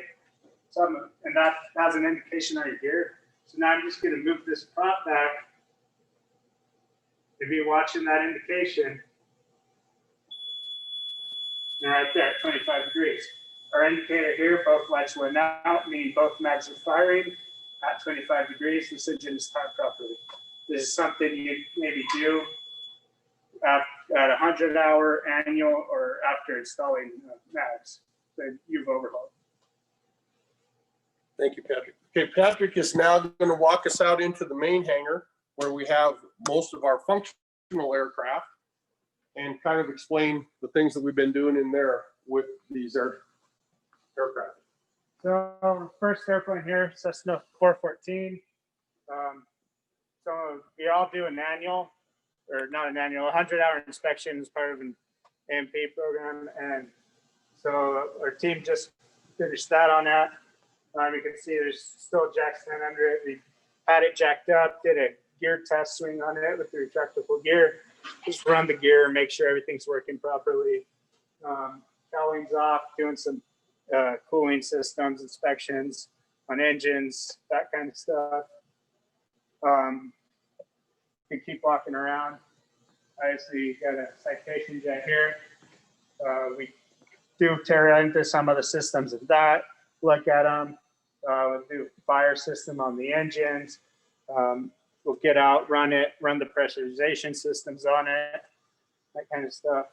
So and that has an indication right here. So now I'm just going to move this prop back. If you're watching that indication, and right there at 25 degrees. Our indicator here, both lights went out, meaning both mags are firing at 25 degrees. This engine is timed properly. This is something you maybe do at a 100-hour annual or after installing mags that you've overhauled. Thank you, Patrick. Okay, Patrick is now going to walk us out into the main hangar where we have most of our functional aircraft and kind of explain the things that we've been doing in there with these aircraft. So first airplane here, Cessna 414. So we all do an annual, or not an annual, 100-hour inspection as part of an AMP program. And so our team just finished that on that. You can see there's still jack stand under it. We had it jacked up, did a gear test swing on it with the retractable gear. Just run the gear, make sure everything's working properly. Cowling's off, doing some cooling systems, inspections on engines, that kind of stuff. You keep walking around. Obviously, you got a citation jet here. We do tear into some of the systems of that, look at them. We'll do fire system on the engines. We'll get out, run the pressurization systems on it, that kind of stuff.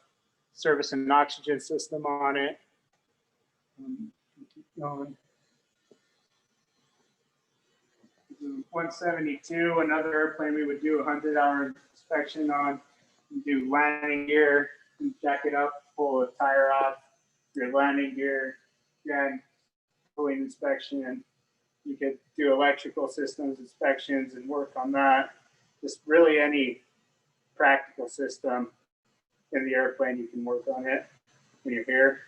Service and oxygen system on it. Keep going. 172, another airplane we would do a 100-hour inspection on. You do landing gear, and jack it up, pull the tire off, your landing gear, again, cooling inspection, and you could do electrical systems inspections and work on that. Just really any practical system in the airplane, you can work on it when you're here.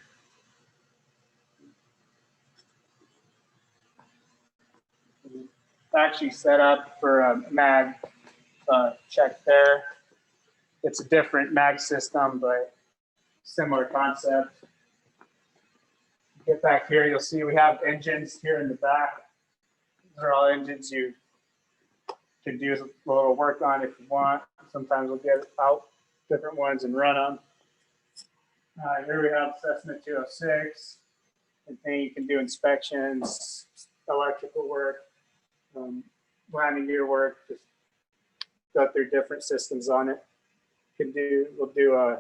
Actually set up for a mag check there. It's a different mag system, but similar concept. Get back here, you'll see we have engines here in the back. These are all engines you can do a little work on if you want. Sometimes we'll get out different ones and run them. Here we have Cessna 206. And then you can do inspections, electrical work, landing gear work, just go through different systems on it. We'll do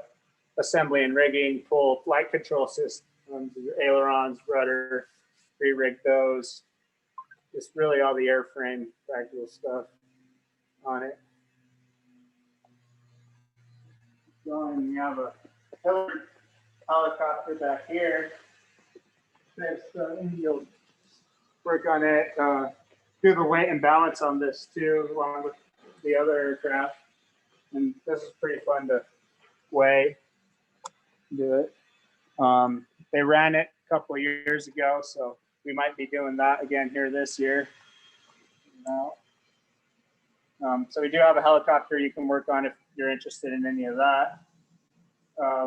assembly and rigging, full flight control systems, your ailerons, rudder, re-rig those. Just really all the airframe practical stuff on it. Going, we have a helicopter back here. You'll work on it, do the weight and balance on this too, along with the other aircraft. And this is pretty fun to weigh, do it. They ran it a couple of years ago, so we might be doing that again here this year. So we do have a helicopter you can work on if you're interested in any of that.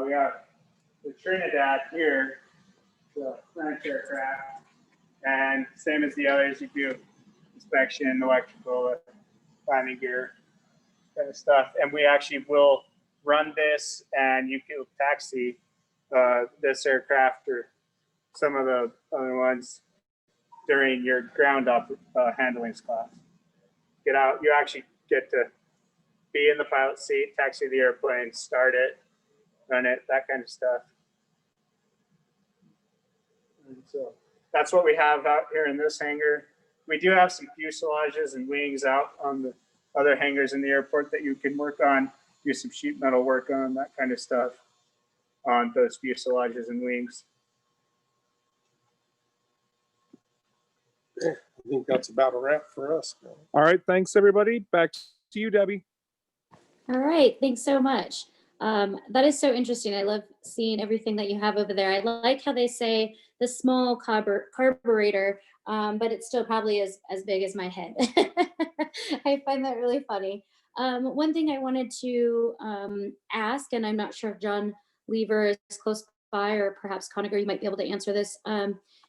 We have the Trinidad here, the French aircraft, and same as the others, you do inspection, electrical, landing gear, kind of stuff. And we actually will run this, and you can taxi this aircraft or some of the other ones during your ground up handlings class. Get out, you actually get to be in the pilot seat, taxi the airplane, start it, run it, that kind of stuff. And so that's what we have out here in this hangar. We do have some fuselages and wings out on the other hangars in the airport that you can work on, do some sheet metal work on, that kind of stuff on those fuselages and wings. I think that's about a wrap for us. All right, thanks everybody. Back to you, Debbie. All right, thanks so much. That is so interesting. I love seeing everything that you have over there. I like how they say the small carburetor, but it's still probably as big as my head. I find that really funny. One thing I wanted to ask, and I'm not sure if John Lever is close by, or perhaps Conacher, you might be able to answer this.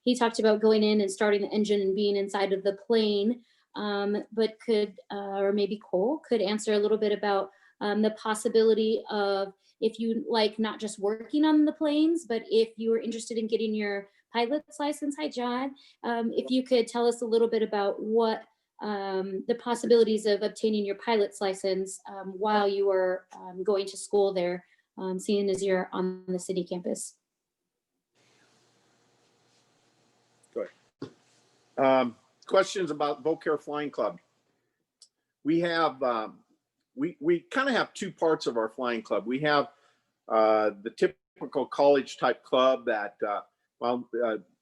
He talked about going in and starting the engine and being inside of the plane, but could, or maybe Cole could answer a little bit about the possibility of, if you like not just working on the planes, but if you were interested in getting your pilot's license. Hi, John. If you could tell us a little bit about what the possibilities of obtaining your pilot's license while you were going to school there, seeing as you're on the Sidney campus. Questions about Vocare Flying Club. We have, we kind of have two parts of our flying club. We have the typical college type club that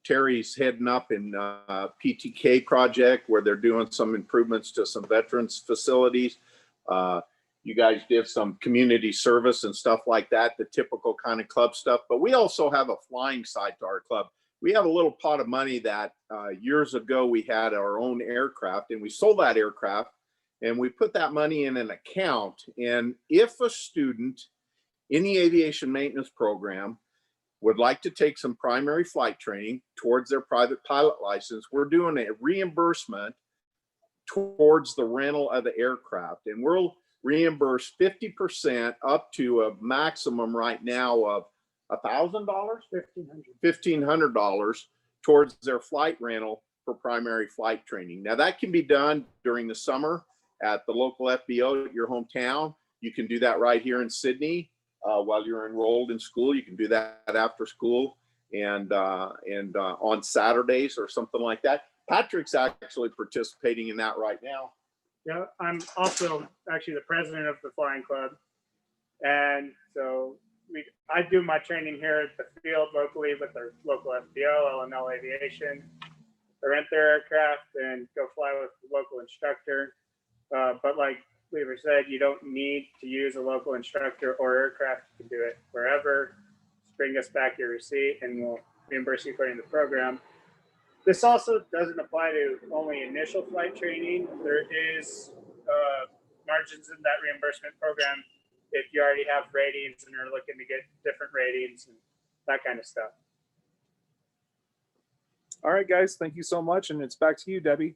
Terry's heading up in PTK project, where they're doing some improvements to some veterans facilities. You guys did some community service and stuff like that, the typical kind of club stuff. But we also have a flying side to our club. We have a little pot of money that years ago we had our own aircraft, and we sold that aircraft, and we put that money in an account. And if a student in the aviation maintenance program would like to take some primary flight training towards their private pilot license, we're doing a reimbursement towards the rental of the aircraft. And we'll reimburse 50% up to a maximum right now of $1,000, $1,500 towards their flight rental for primary flight training. Now that can be done during the summer at the local FBO at your hometown. You can do that right here in Sidney while you're enrolled in school. You can do that after school and on Saturdays or something like that. Patrick's actually participating in that right now. Yeah, I'm also actually the president of the flying club, and so I do my training here at the field locally with our local FBO, L&L Aviation. I rent their aircraft and go fly with the local instructor. But like Lever said, you don't need to use a local instructor or aircraft. You can do it wherever. Just bring us back your receipt and we'll reimburse you according to the program. This also doesn't apply to only initial flight training. There is margins in that reimbursement program if you already have ratings and are looking to get different ratings and that kind of stuff. All right, guys, thank you so much. And it's back to you, Debbie.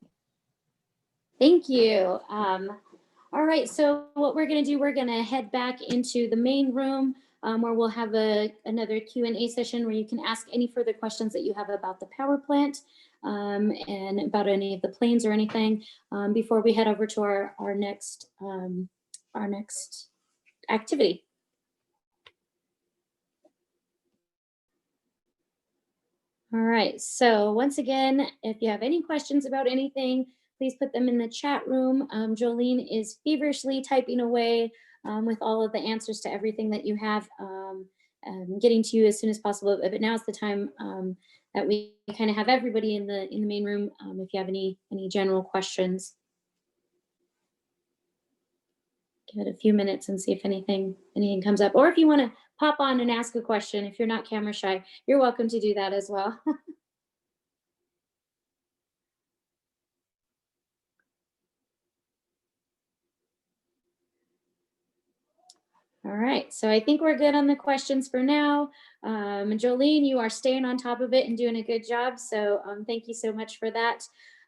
Thank you. All right, so what we're going to do, we're going to head back into the main room where we'll have another Q&A session where you can ask any further questions that you have about the power plant and about any of the planes or anything before we head over to our next activity. All right, so once again, if you have any questions about anything, please put them in the chat room. Jolene is feverishly typing away with all of the answers to everything that you have, getting to you as soon as possible. But now's the time that we kind of have everybody in the main room. If you have any general questions, give it a few minutes and see if anything comes up. Or if you want to pop on and ask a question, if you're not camera shy, you're welcome to do that as well. All right, so I think we're good on the questions for now. Jolene, you are staying on top of it and doing a good job. So thank you so much for that.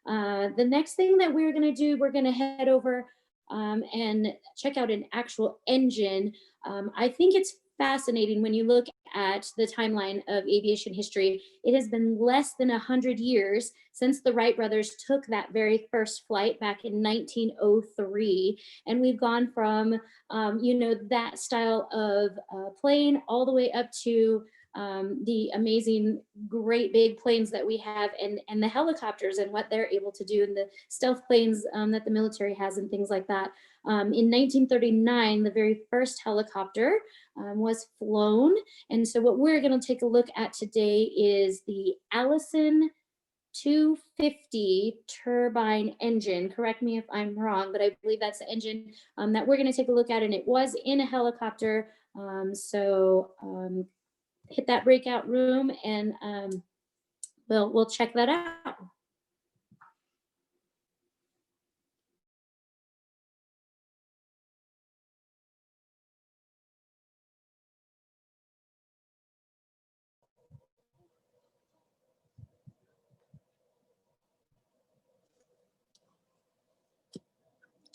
The next thing that we're going to do, we're going to head over and check out an actual engine. I think it's fascinating when you look at the timeline of aviation history. It has been less than 100 years since the Wright brothers took that very first flight back in 1903. And we've gone from, that style of plane all the way up to the amazing, great big planes that we have and the helicopters and what they're able to do and the stealth planes that the military has and things like that. In 1939, the very first helicopter was flown. And so what we're going to take a look at today is the Allison 250 turbine engine. Correct me if I'm wrong, but I believe that's the engine that we're going to take a look at, and it was in a helicopter. Hit that breakout room, and we'll check that out.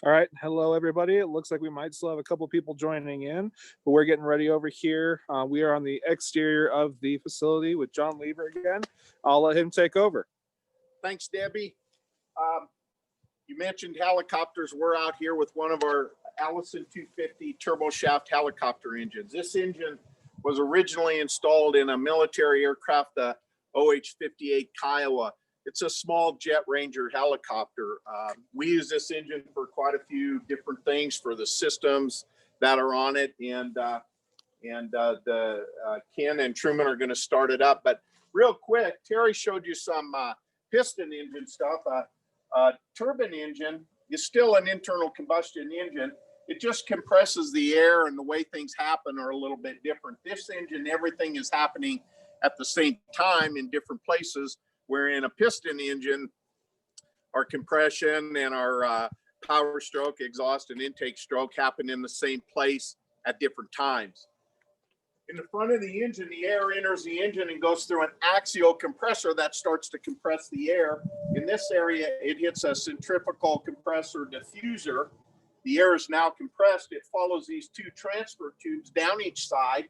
All right. Hello, everybody. It looks like we might still have a couple people joining in, but we're getting ready over here. We are on the exterior of the facility with John Lever again. I'll let him take over. Thanks, Debbie. You mentioned helicopters. We're out here with one of our Allison 250 turboshaft helicopter engines. This engine was originally installed in a military aircraft, the OH-58 Kiowa. It's a small Jet Ranger helicopter. We use this engine for quite a few different things for the systems that are on it. And Ken and Truman are going to start it up. But real quick, Terry showed you some piston engine stuff. Turbine engine is still an internal combustion engine. It just compresses the air, and the way things happen are a little bit different. This engine, everything is happening at the same time in different places, where in a piston engine, our compression and our power stroke, exhaust and intake stroke happen in the same place at different times. In the front of the engine, the air enters the engine and goes through an axial compressor that starts to compress the air. In this area, it hits a centrifugal compressor diffuser. The air is now compressed. It follows these two transfer tubes down each side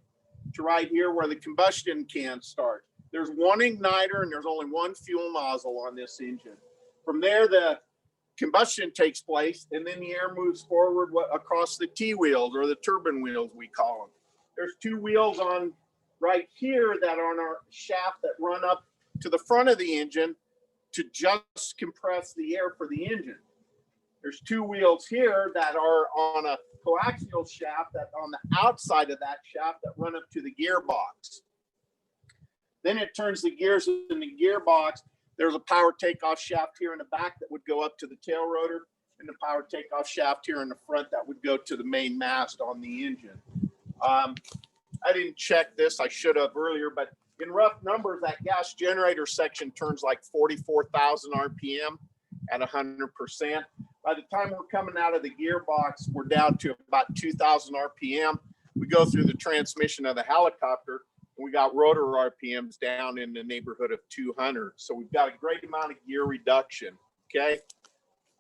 to right here where the combustion can start. There's one igniter and there's only one fuel nozzle on this engine. From there, the combustion takes place, and then the air moves forward across the T-wheels, or the turbine wheels, we call them. There's two wheels on right here that are on our shaft that run up to the front of the engine to just compress the air for the engine. There's two wheels here that are on a coaxial shaft that on the outside of that shaft that run up to the gearbox. Then it turns the gears in the gearbox. There's a power takeoff shaft here in the back that would go up to the tail rotor, and the power takeoff shaft here in the front that would go to the main mast on the engine. I didn't check this, I should have earlier, but in rough numbers, that gas generator section turns like 44,000 RPM at 100%. By the time we're coming out of the gearbox, we're down to about 2,000 RPM. We go through the transmission of the helicopter, and we got rotor RPMs down in the neighborhood of 200. So we've got a great amount of gear reduction, okay?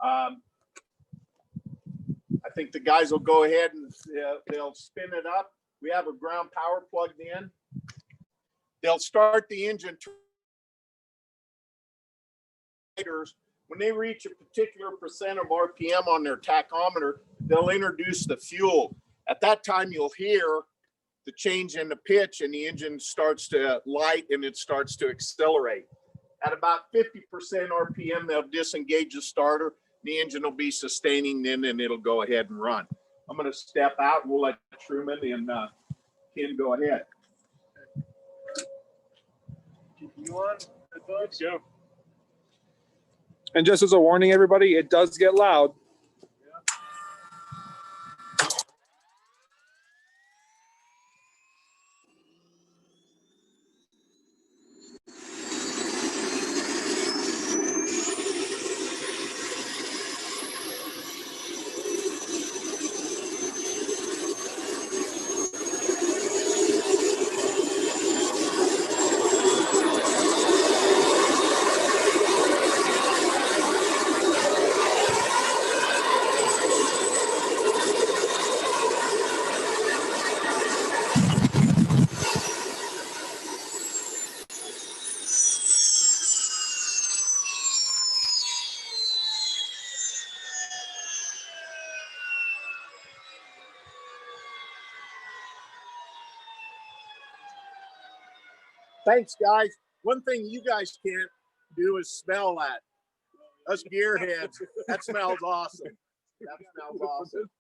I think the guys will go ahead and they'll spin it up. We have a ground power plugged in. They'll start the engine. When they reach a particular percent of RPM on their tachometer, they'll introduce the fuel. At that time, you'll hear the change in the pitch, and the engine starts to light and it starts to accelerate. At about 50% RPM, they'll disengage the starter. The engine will be sustaining then, and it'll go ahead and run. I'm going to step out, and we'll let Truman and Ken go ahead. You on? Let's go. And just as a warning, everybody, it does get loud. Thanks, guys. One thing you guys can't do is smell that. Us gearheads, that smells awesome. That smells awesome.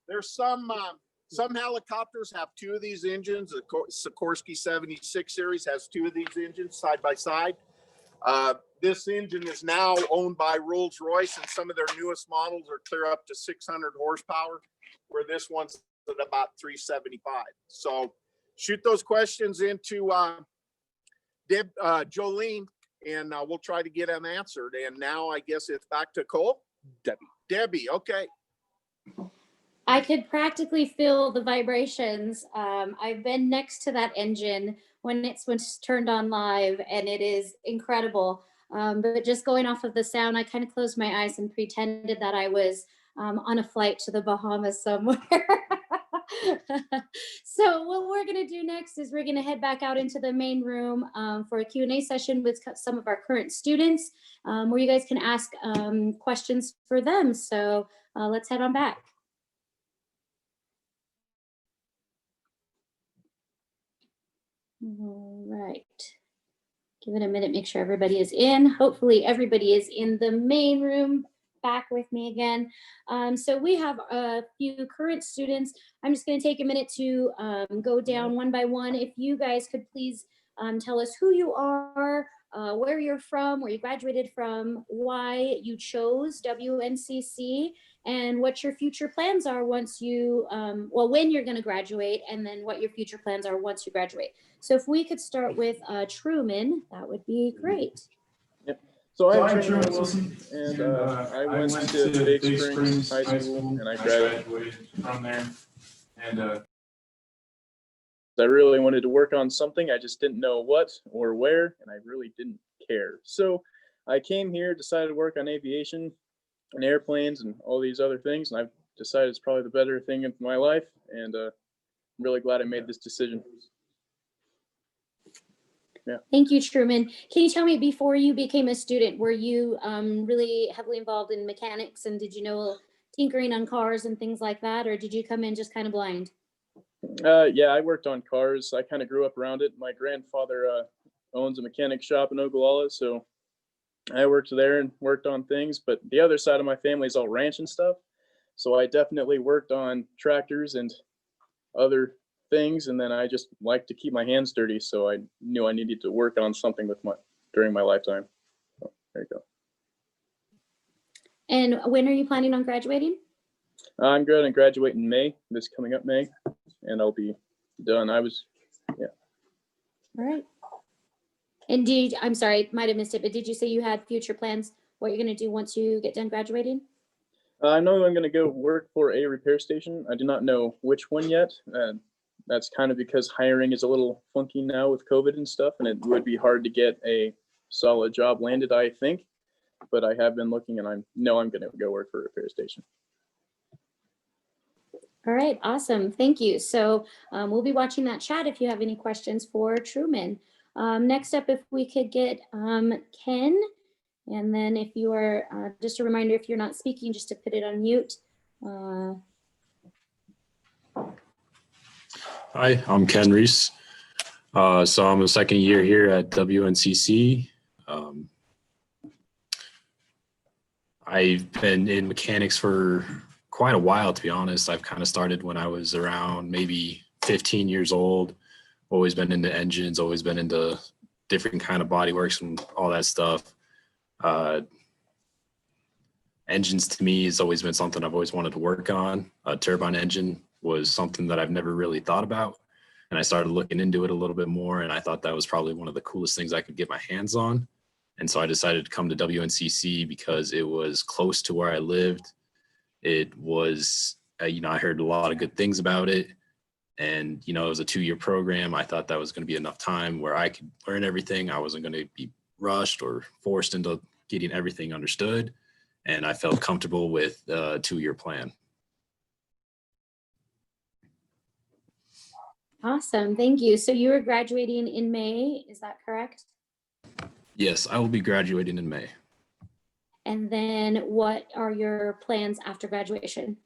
There's some helicopters have two of these engines. The Sikorsky 76 series has two of these engines side by side. this engine is now owned by Rolls-Royce, and some of their newest models are clear up to 600 horsepower, where this one's at about 375. So shoot those questions into Jolene, and we'll try to get them answered. And now I guess it's back to Cole. Debbie, okay. I could practically feel the vibrations. I've been next to that engine when it's turned on live, and it is incredible. But just going off of the sound, I kind of closed my eyes and pretended that I was on a flight to the Bahamas somewhere. So what we're going to do next is we're going to head back out into the main room for a Q&A session with some of our current students, where you guys can ask questions for them. So let's head on back. All right. Give it a minute, make sure everybody is in. Hopefully everybody is in the main room. Back with me again. So we have a few current students. I'm just going to take a minute to go down one by one. If you guys could please tell us who you are, where you're from, where you graduated from, why you chose WNCC, and what your future plans are once you, well, when you're going to graduate, and then what your future plans are once you graduate. So if we could start with Truman, that would be great. So I'm Truman Wilson, and I went to Big Springs High School, and I graduated from there. And I really wanted to work on something. I just didn't know what or where, and I really didn't care. So I came here, decided to work on aviation and airplanes and all these other things, and I've decided it's probably the better thing in my life, and I'm really glad I made this decision. Yeah. Thank you, Truman. Can you tell me, before you became a student, were you really heavily involved in mechanics, and did you know tinkering on cars and things like that, or did you come in just kind of blind? Yeah, I worked on cars. I kind of grew up around it. My grandfather owns a mechanic shop in Ogallala, so I worked there and worked on things. But the other side of my family is all ranch and stuff, so I definitely worked on tractors and other things, and then I just like to keep my hands dirty, so I knew I needed to work on something during my lifetime. So, there you go. And when are you planning on graduating? I'm going to graduate in May, this coming up May, and I'll be done. Yeah. All right. And I'm sorry, might have missed it, but did you say you had future plans, what you're going to do once you get done graduating? I know I'm going to go work for a repair station. I do not know which one yet. That's kind of because hiring is a little funky now with COVID and stuff, and it would be hard to get a solid job landed, I think. But I have been looking, and I know I'm going to go work for a repair station. All right, awesome. Thank you. So we'll be watching that chat if you have any questions for Truman. Next up, if we could get Ken, and then if you are, just a reminder, if you're not speaking, just to put it on mute. Hi, I'm Ken Reese. So I'm a second year here at WNCC. I've been in mechanics for quite a while, to be honest. I've kind of started when I was around maybe 15 years old. Always been into engines, always been into different kind of bodyworks and all that stuff. Engines to me has always been something I've always wanted to work on. A turbine engine was something that I've never really thought about. And I started looking into it a little bit more, and I thought that was probably one of the coolest things I could get my hands on. And so I decided to come to WNCC because it was close to where I lived. It was, I heard a lot of good things about it. And, it was a 2-year program. I thought that was going to be enough time where I could learn everything. I wasn't going to be rushed or forced into getting everything understood. And I felt comfortable with a 2-year plan. Awesome, thank you. So you are graduating in May, is that correct? Yes, I will be graduating in May. And then what are your plans after graduation?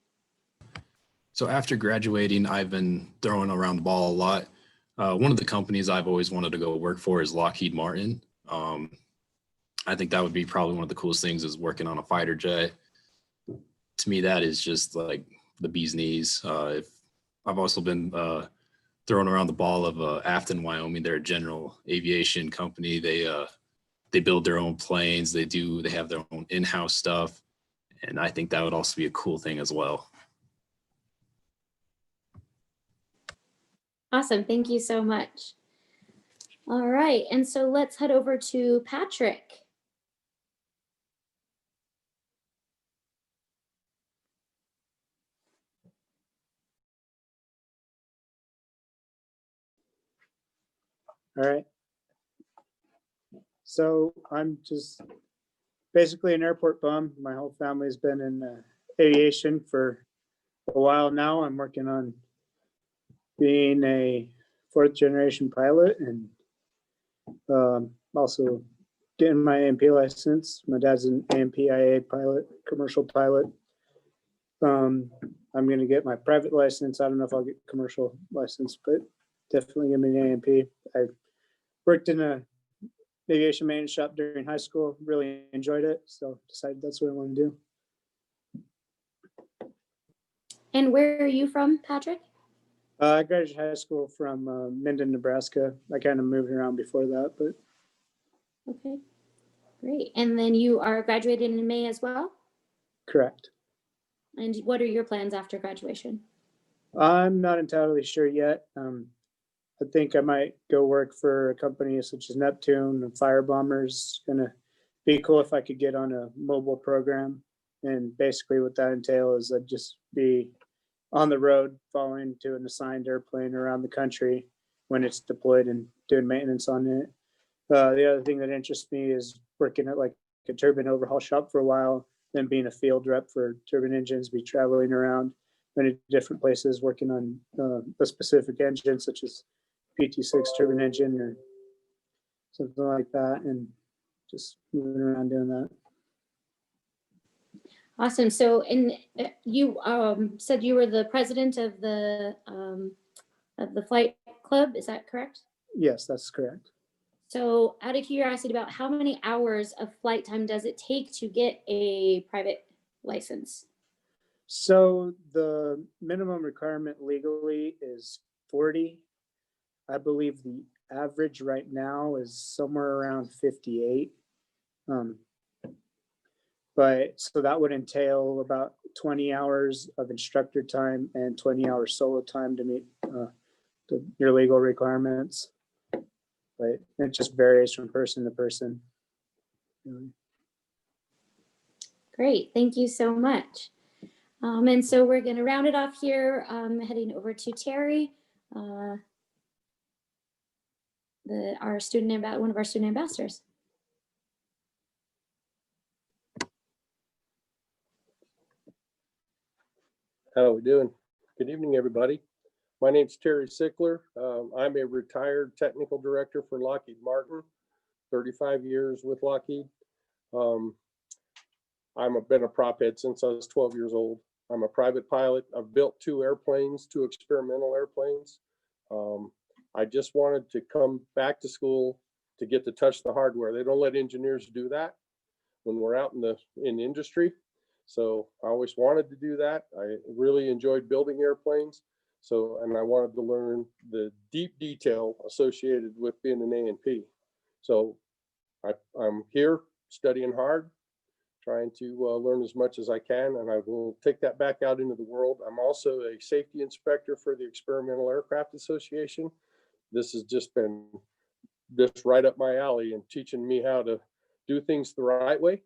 So after graduating, I've been throwing around the ball a lot. One of the companies I've always wanted to go work for is Lockheed Martin. I think that would be probably one of the coolest things, is working on a fighter jet. To me, that is just like the bee's knees. I've also been throwing around the ball of Afton, Wyoming. They're a general aviation company. They they build their own planes. They have their own in-house stuff. And I think that would also be a cool thing as well. Awesome. Thank you so much. All right. And so let's head over to Patrick. All right. So I'm just basically an airport bum. My whole family's been in aviation for a while now. I'm working on being a 4th generation pilot and also getting my A&P license. My dad's an A&P IA pilot, commercial pilot. I'm going to get my private license. I don't know if I'll get commercial license, but definitely give me an A&P. I worked in a aviation maintenance shop during high school, really enjoyed it, so decided that's what I want to do. And where are you from, Patrick? I graduated high school from Minden, Nebraska. I kind of moved around before that, but. Okay, great. And then you are graduated in May as well? Correct. And what are your plans after graduation? I'm not entirely sure yet. I think I might go work for a company such as Neptune and Fire Bombers. Gonna be cool if I could get on a mobile program. And basically what that entails is I'd just be on the road following to an assigned airplane around the country when it's deployed and doing maintenance on it. The other thing that interests me is working at like a turbine overhaul shop for a while, then being a field rep for turbine engines, be traveling around many different places working on a specific engine such as PT6 turbine engine or something like that, and just moving around doing that. Awesome. So, and you said you were the president of the flight club. Is that correct? Yes, that's correct. So, out of curiosity, about how many hours of flight time does it take to get a private license? So the minimum requirement legally is 40. I believe the average right now is somewhere around 58. But so that would entail about 20 hours of instructor time and 20 hours solo time to meet your legal requirements. But it just varies from person to person. Great, thank you so much. And so we're going to round it off here, heading over to Terry, one of our student ambassadors. How are we doing? Good evening, everybody. My name's Terry Sickler. I'm a retired technical director for Lockheed Martin, 35 years with Lockheed. I've been a prop head since I was 12 years old. I'm a private pilot. I've built 2 airplanes, 2 experimental airplanes. I just wanted to come back to school to get to touch the hardware. They don't let engineers do that when we're out in the industry. So I always wanted to do that. I really enjoyed building airplanes. So, and I wanted to learn the deep detail associated with being an A&P. So I'm here studying hard, trying to learn as much as I can, and I will take that back out into the world. I'm also a safety inspector for the Experimental Aircraft Association. This has just been right up my alley and teaching me how to do things the right way,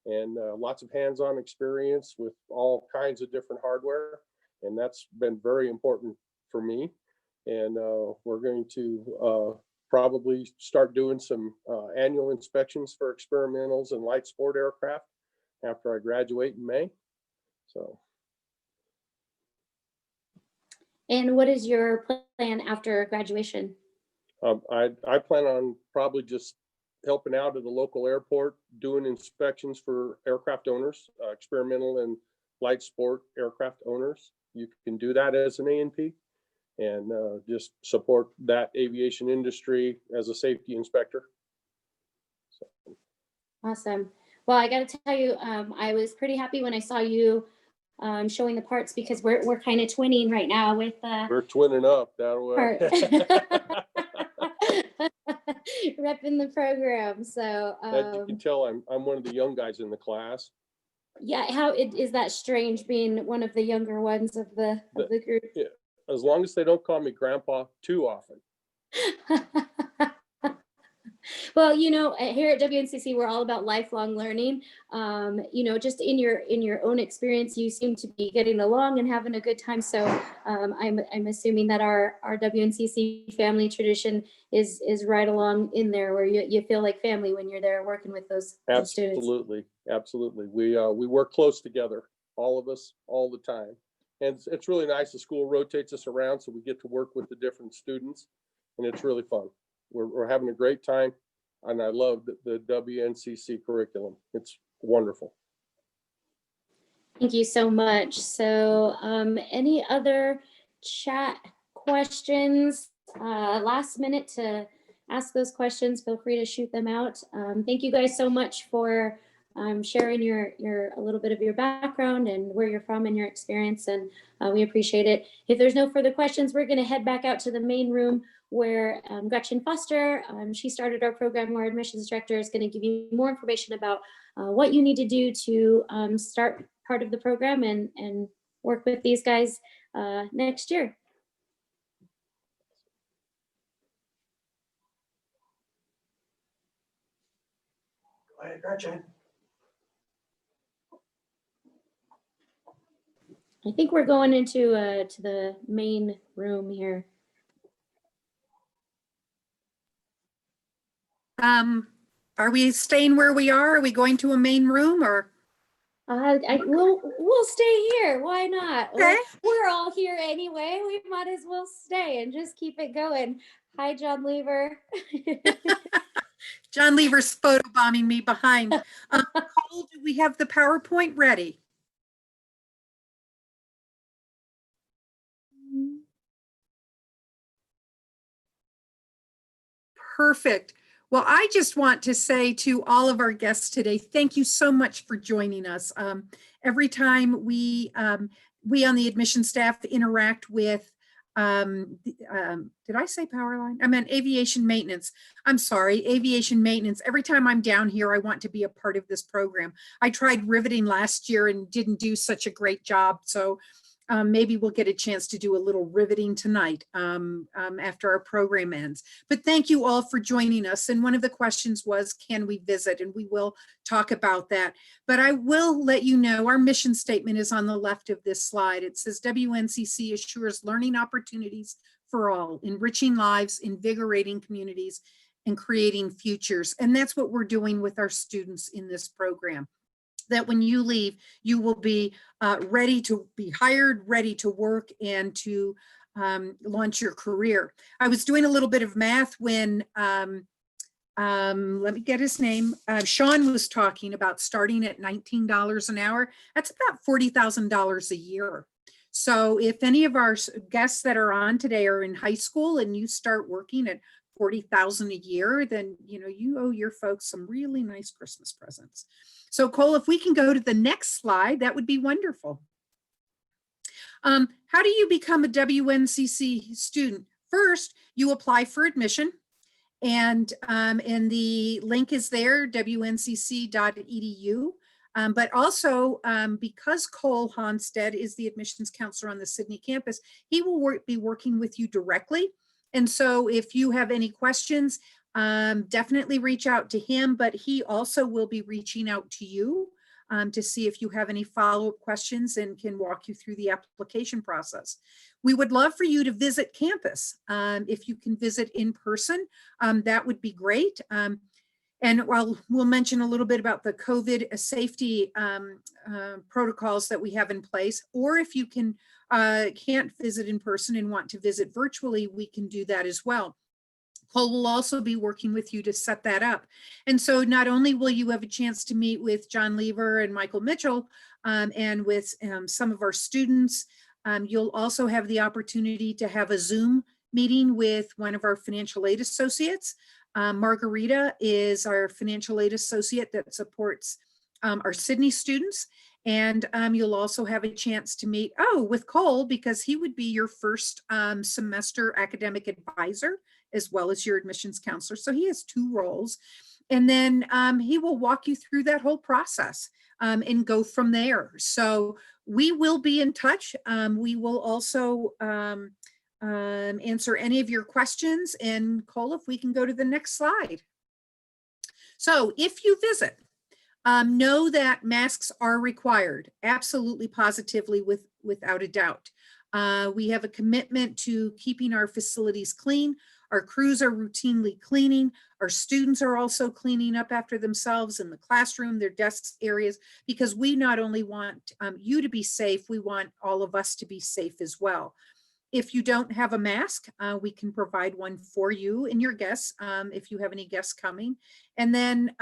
and lots of hands-on experience with all kinds of different hardware. And that's been very important for me. And we're going to probably start doing some annual inspections for experimentals and light sport aircraft after I graduate in May. So. And what is your plan after graduation? I plan on probably just helping out at the local airport, doing inspections for aircraft owners, experimental and light sport aircraft owners. You can do that as an A&P and just support that aviation industry as a safety inspector. So. Awesome. Well, I got to tell you, I was pretty happy when I saw you showing the parts, because we're kind of twinning right now with we're twinning up that way. repping the program. So As you can tell, I'm one of the young guys in the class. yeah, how is that strange being one of the younger ones of the group? Yeah, as long as they don't call me grandpa too often. Well, you know, here at WNCC, we're all about lifelong learning. You know, just in your own experience, you seem to be getting along and having a good time. So I'm assuming that our WNCC family tradition is right along in there, where you feel like family when you're there working with those students. Absolutely. We work close together, all of us, all the time. And it's really nice. The school rotates us around, so we get to work with the different students, and it's really fun. We're having a great time, and I love the WNCC curriculum. It's wonderful. Thank you so much. So any other chat questions? Last minute to ask those questions, feel free to shoot them out. Thank you guys so much for sharing a little bit of your background and where you're from and your experience, and we appreciate it. If there's no further questions, we're going to head back out to the main room where Gretchen Foster, she started our program, our admissions director, is going to give you more information about what you need to do to start part of the program and work with these guys next year. Go ahead, Gretchen. I think we're going into to the main room here. Are we staying where we are? Are we going to a main room, or? We'll stay here. Why not? Okay. We're all here anyway. We might as well stay and just keep it going. Hi, John Lever. John Lever's photobombing me behind. Cole, do we have the PowerPoint ready? Perfect. Well, I just want to say to all of our guests today, thank you so much for joining us. Every time we on the admission staff interact with, did I say power line? I meant aviation maintenance. I'm sorry, aviation maintenance. Every time I'm down here, I want to be a part of this program. I tried riveting last year and didn't do such a great job. So maybe we'll get a chance to do a little riveting tonight after our program ends. But thank you all for joining us. And one of the questions was, can we visit? And we will talk about that. But I will let you know our mission statement is on the left of this slide. It says WNCC assures learning opportunities for all, enriching lives, invigorating communities, and creating futures. And that's what we're doing with our students in this program. That when you leave, you will be ready to be hired, ready to work, and to launch your career. I was doing a little bit of math when, let me get his name, Sean was talking about starting at $19 an hour. That's about $40,000 a year. So if any of our guests that are on today are in high school and you start working at $40,000 a year, then you owe your folks some really nice Christmas presents. So Cole, if we can go to the next slide, that would be wonderful. How do you become a WNCC student? First, you apply for admission, and the link is there, wncc.edu. But also, because Cole Honstead is the admissions counselor on the Sidney campus, he will be working with you directly. And so if you have any questions, definitely reach out to him, but he also will be reaching out to you to see if you have any follow-up questions and can walk you through the application process. We would love for you to visit campus. If you can visit in person, that would be great. And we'll mention a little bit about the COVID safety protocols that we have in place, or if you can't visit in person and want to visit virtually, we can do that as well. Cole will also be working with you to set that up. And so not only will you have a chance to meet with John Lever and Michael Mitchell and with some of our students, you'll also have the opportunity to have a Zoom meeting with one of our financial aid associates. Margarita is our financial aid associate that supports our Sidney students. And you'll also have a chance to meet, with Cole, because he would be your first semester academic advisor, as well as your admissions counselor. So he has 2 roles. And then he will walk you through that whole process and go from there. So we will be in touch. We will also answer any of your questions. And Cole, if we can go to the next slide. So if you visit, know that masks are required, absolutely, positively, without a doubt. We have a commitment to keeping our facilities clean. Our crews are routinely cleaning. Our students are also cleaning up after themselves in the classroom, their desks, areas, because we not only want you to be safe, we want all of us to be safe as well. If you don't have a mask, we can provide one for you and your guests if you have any guests coming. And then,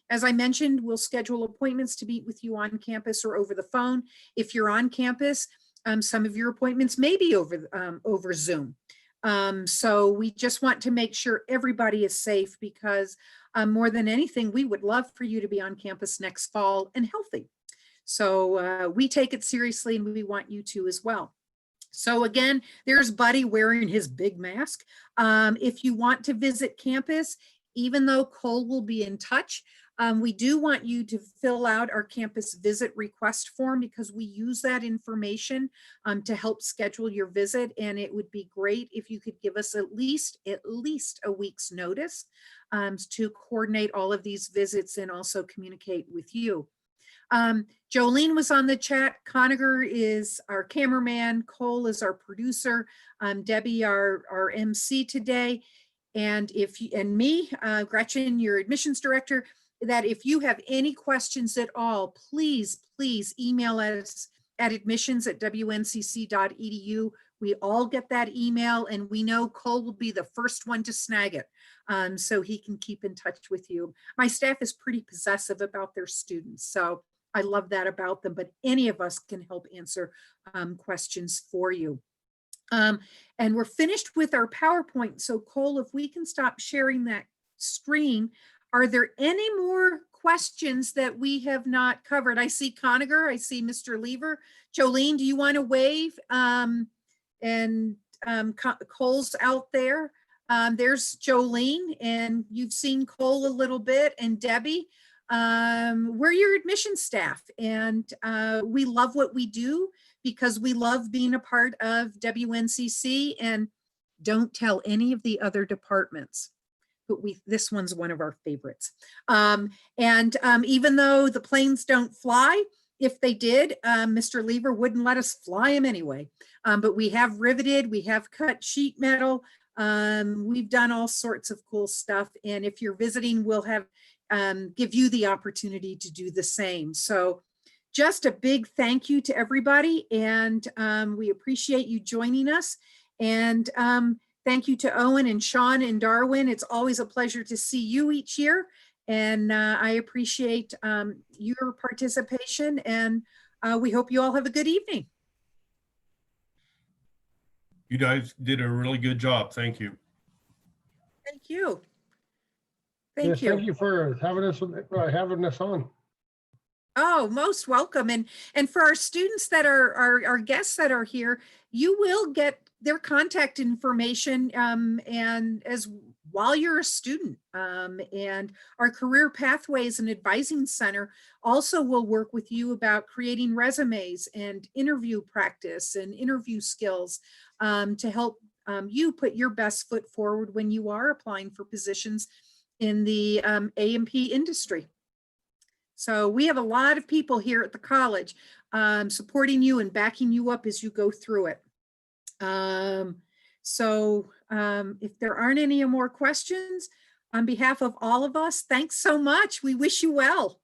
as I mentioned, we'll schedule appointments to meet with you on campus or over the phone. If you're on campus, some of your appointments may be over Zoom. So we just want to make sure everybody is safe, because more than anything, we would love for you to be on campus next fall and healthy. So we take it seriously, and we want you to as well. So again, there's Buddy wearing his big mask. If you want to visit campus, even though Cole will be in touch, we do want you to fill out our campus visit request form, because we use that information to help schedule your visit. And it would be great if you could give us at least a week's notice to coordinate all of these visits and also communicate with you. Jolene was on the chat. Conager is our cameraman. Cole is our producer. Debbie, our MC today. And me, Gretchen, your admissions director, that if you have any questions at all, please email us at admissions@wncc.edu. We all get that email, and we know Cole will be the first one to snag it, so he can keep in touch with you. My staff is pretty possessive about their students, so I love that about them, but any of us can help answer questions for you. And we're finished with our PowerPoint. So Cole, if we can stop sharing that screen, are there any more questions that we have not covered? I see Conager, I see Mr. Lever. Jolene, do you want to wave? Cole's out there. There's Jolene, and you've seen Cole a little bit, and Debbie. We're your admission staff, and we love what we do because we love being a part of WNCC, and don't tell any of the other departments, but this one's one of our favorites. Even though the planes don't fly, if they did, Mr. Lever wouldn't let us fly them anyway. But we have riveted, we have cut sheet metal, we've done all sorts of cool stuff. And if you're visiting, we'll have give you the opportunity to do the same. So just a big thank you to everybody, and we appreciate you joining us. And thank you to Owen and Sean and Darwin. It's always a pleasure to see you each year, and I appreciate your participation, and we hope you all have a good evening. You guys did a really good job. Thank you. Thank you. Thank you. Thank you for having us on. Oh, most welcome. And for our students that are our guests that are here, you will get their contact information and as while you're a student. And our Career Pathways and Advising Center also will work with you about creating resumes and interview practice and interview skills to help you put your best foot forward when you are applying for positions in the A&P industry. So we have a lot of people here at the college supporting you and backing you up as you go through it. If there aren't any more questions, on behalf of all of us, thanks so much. We wish you well.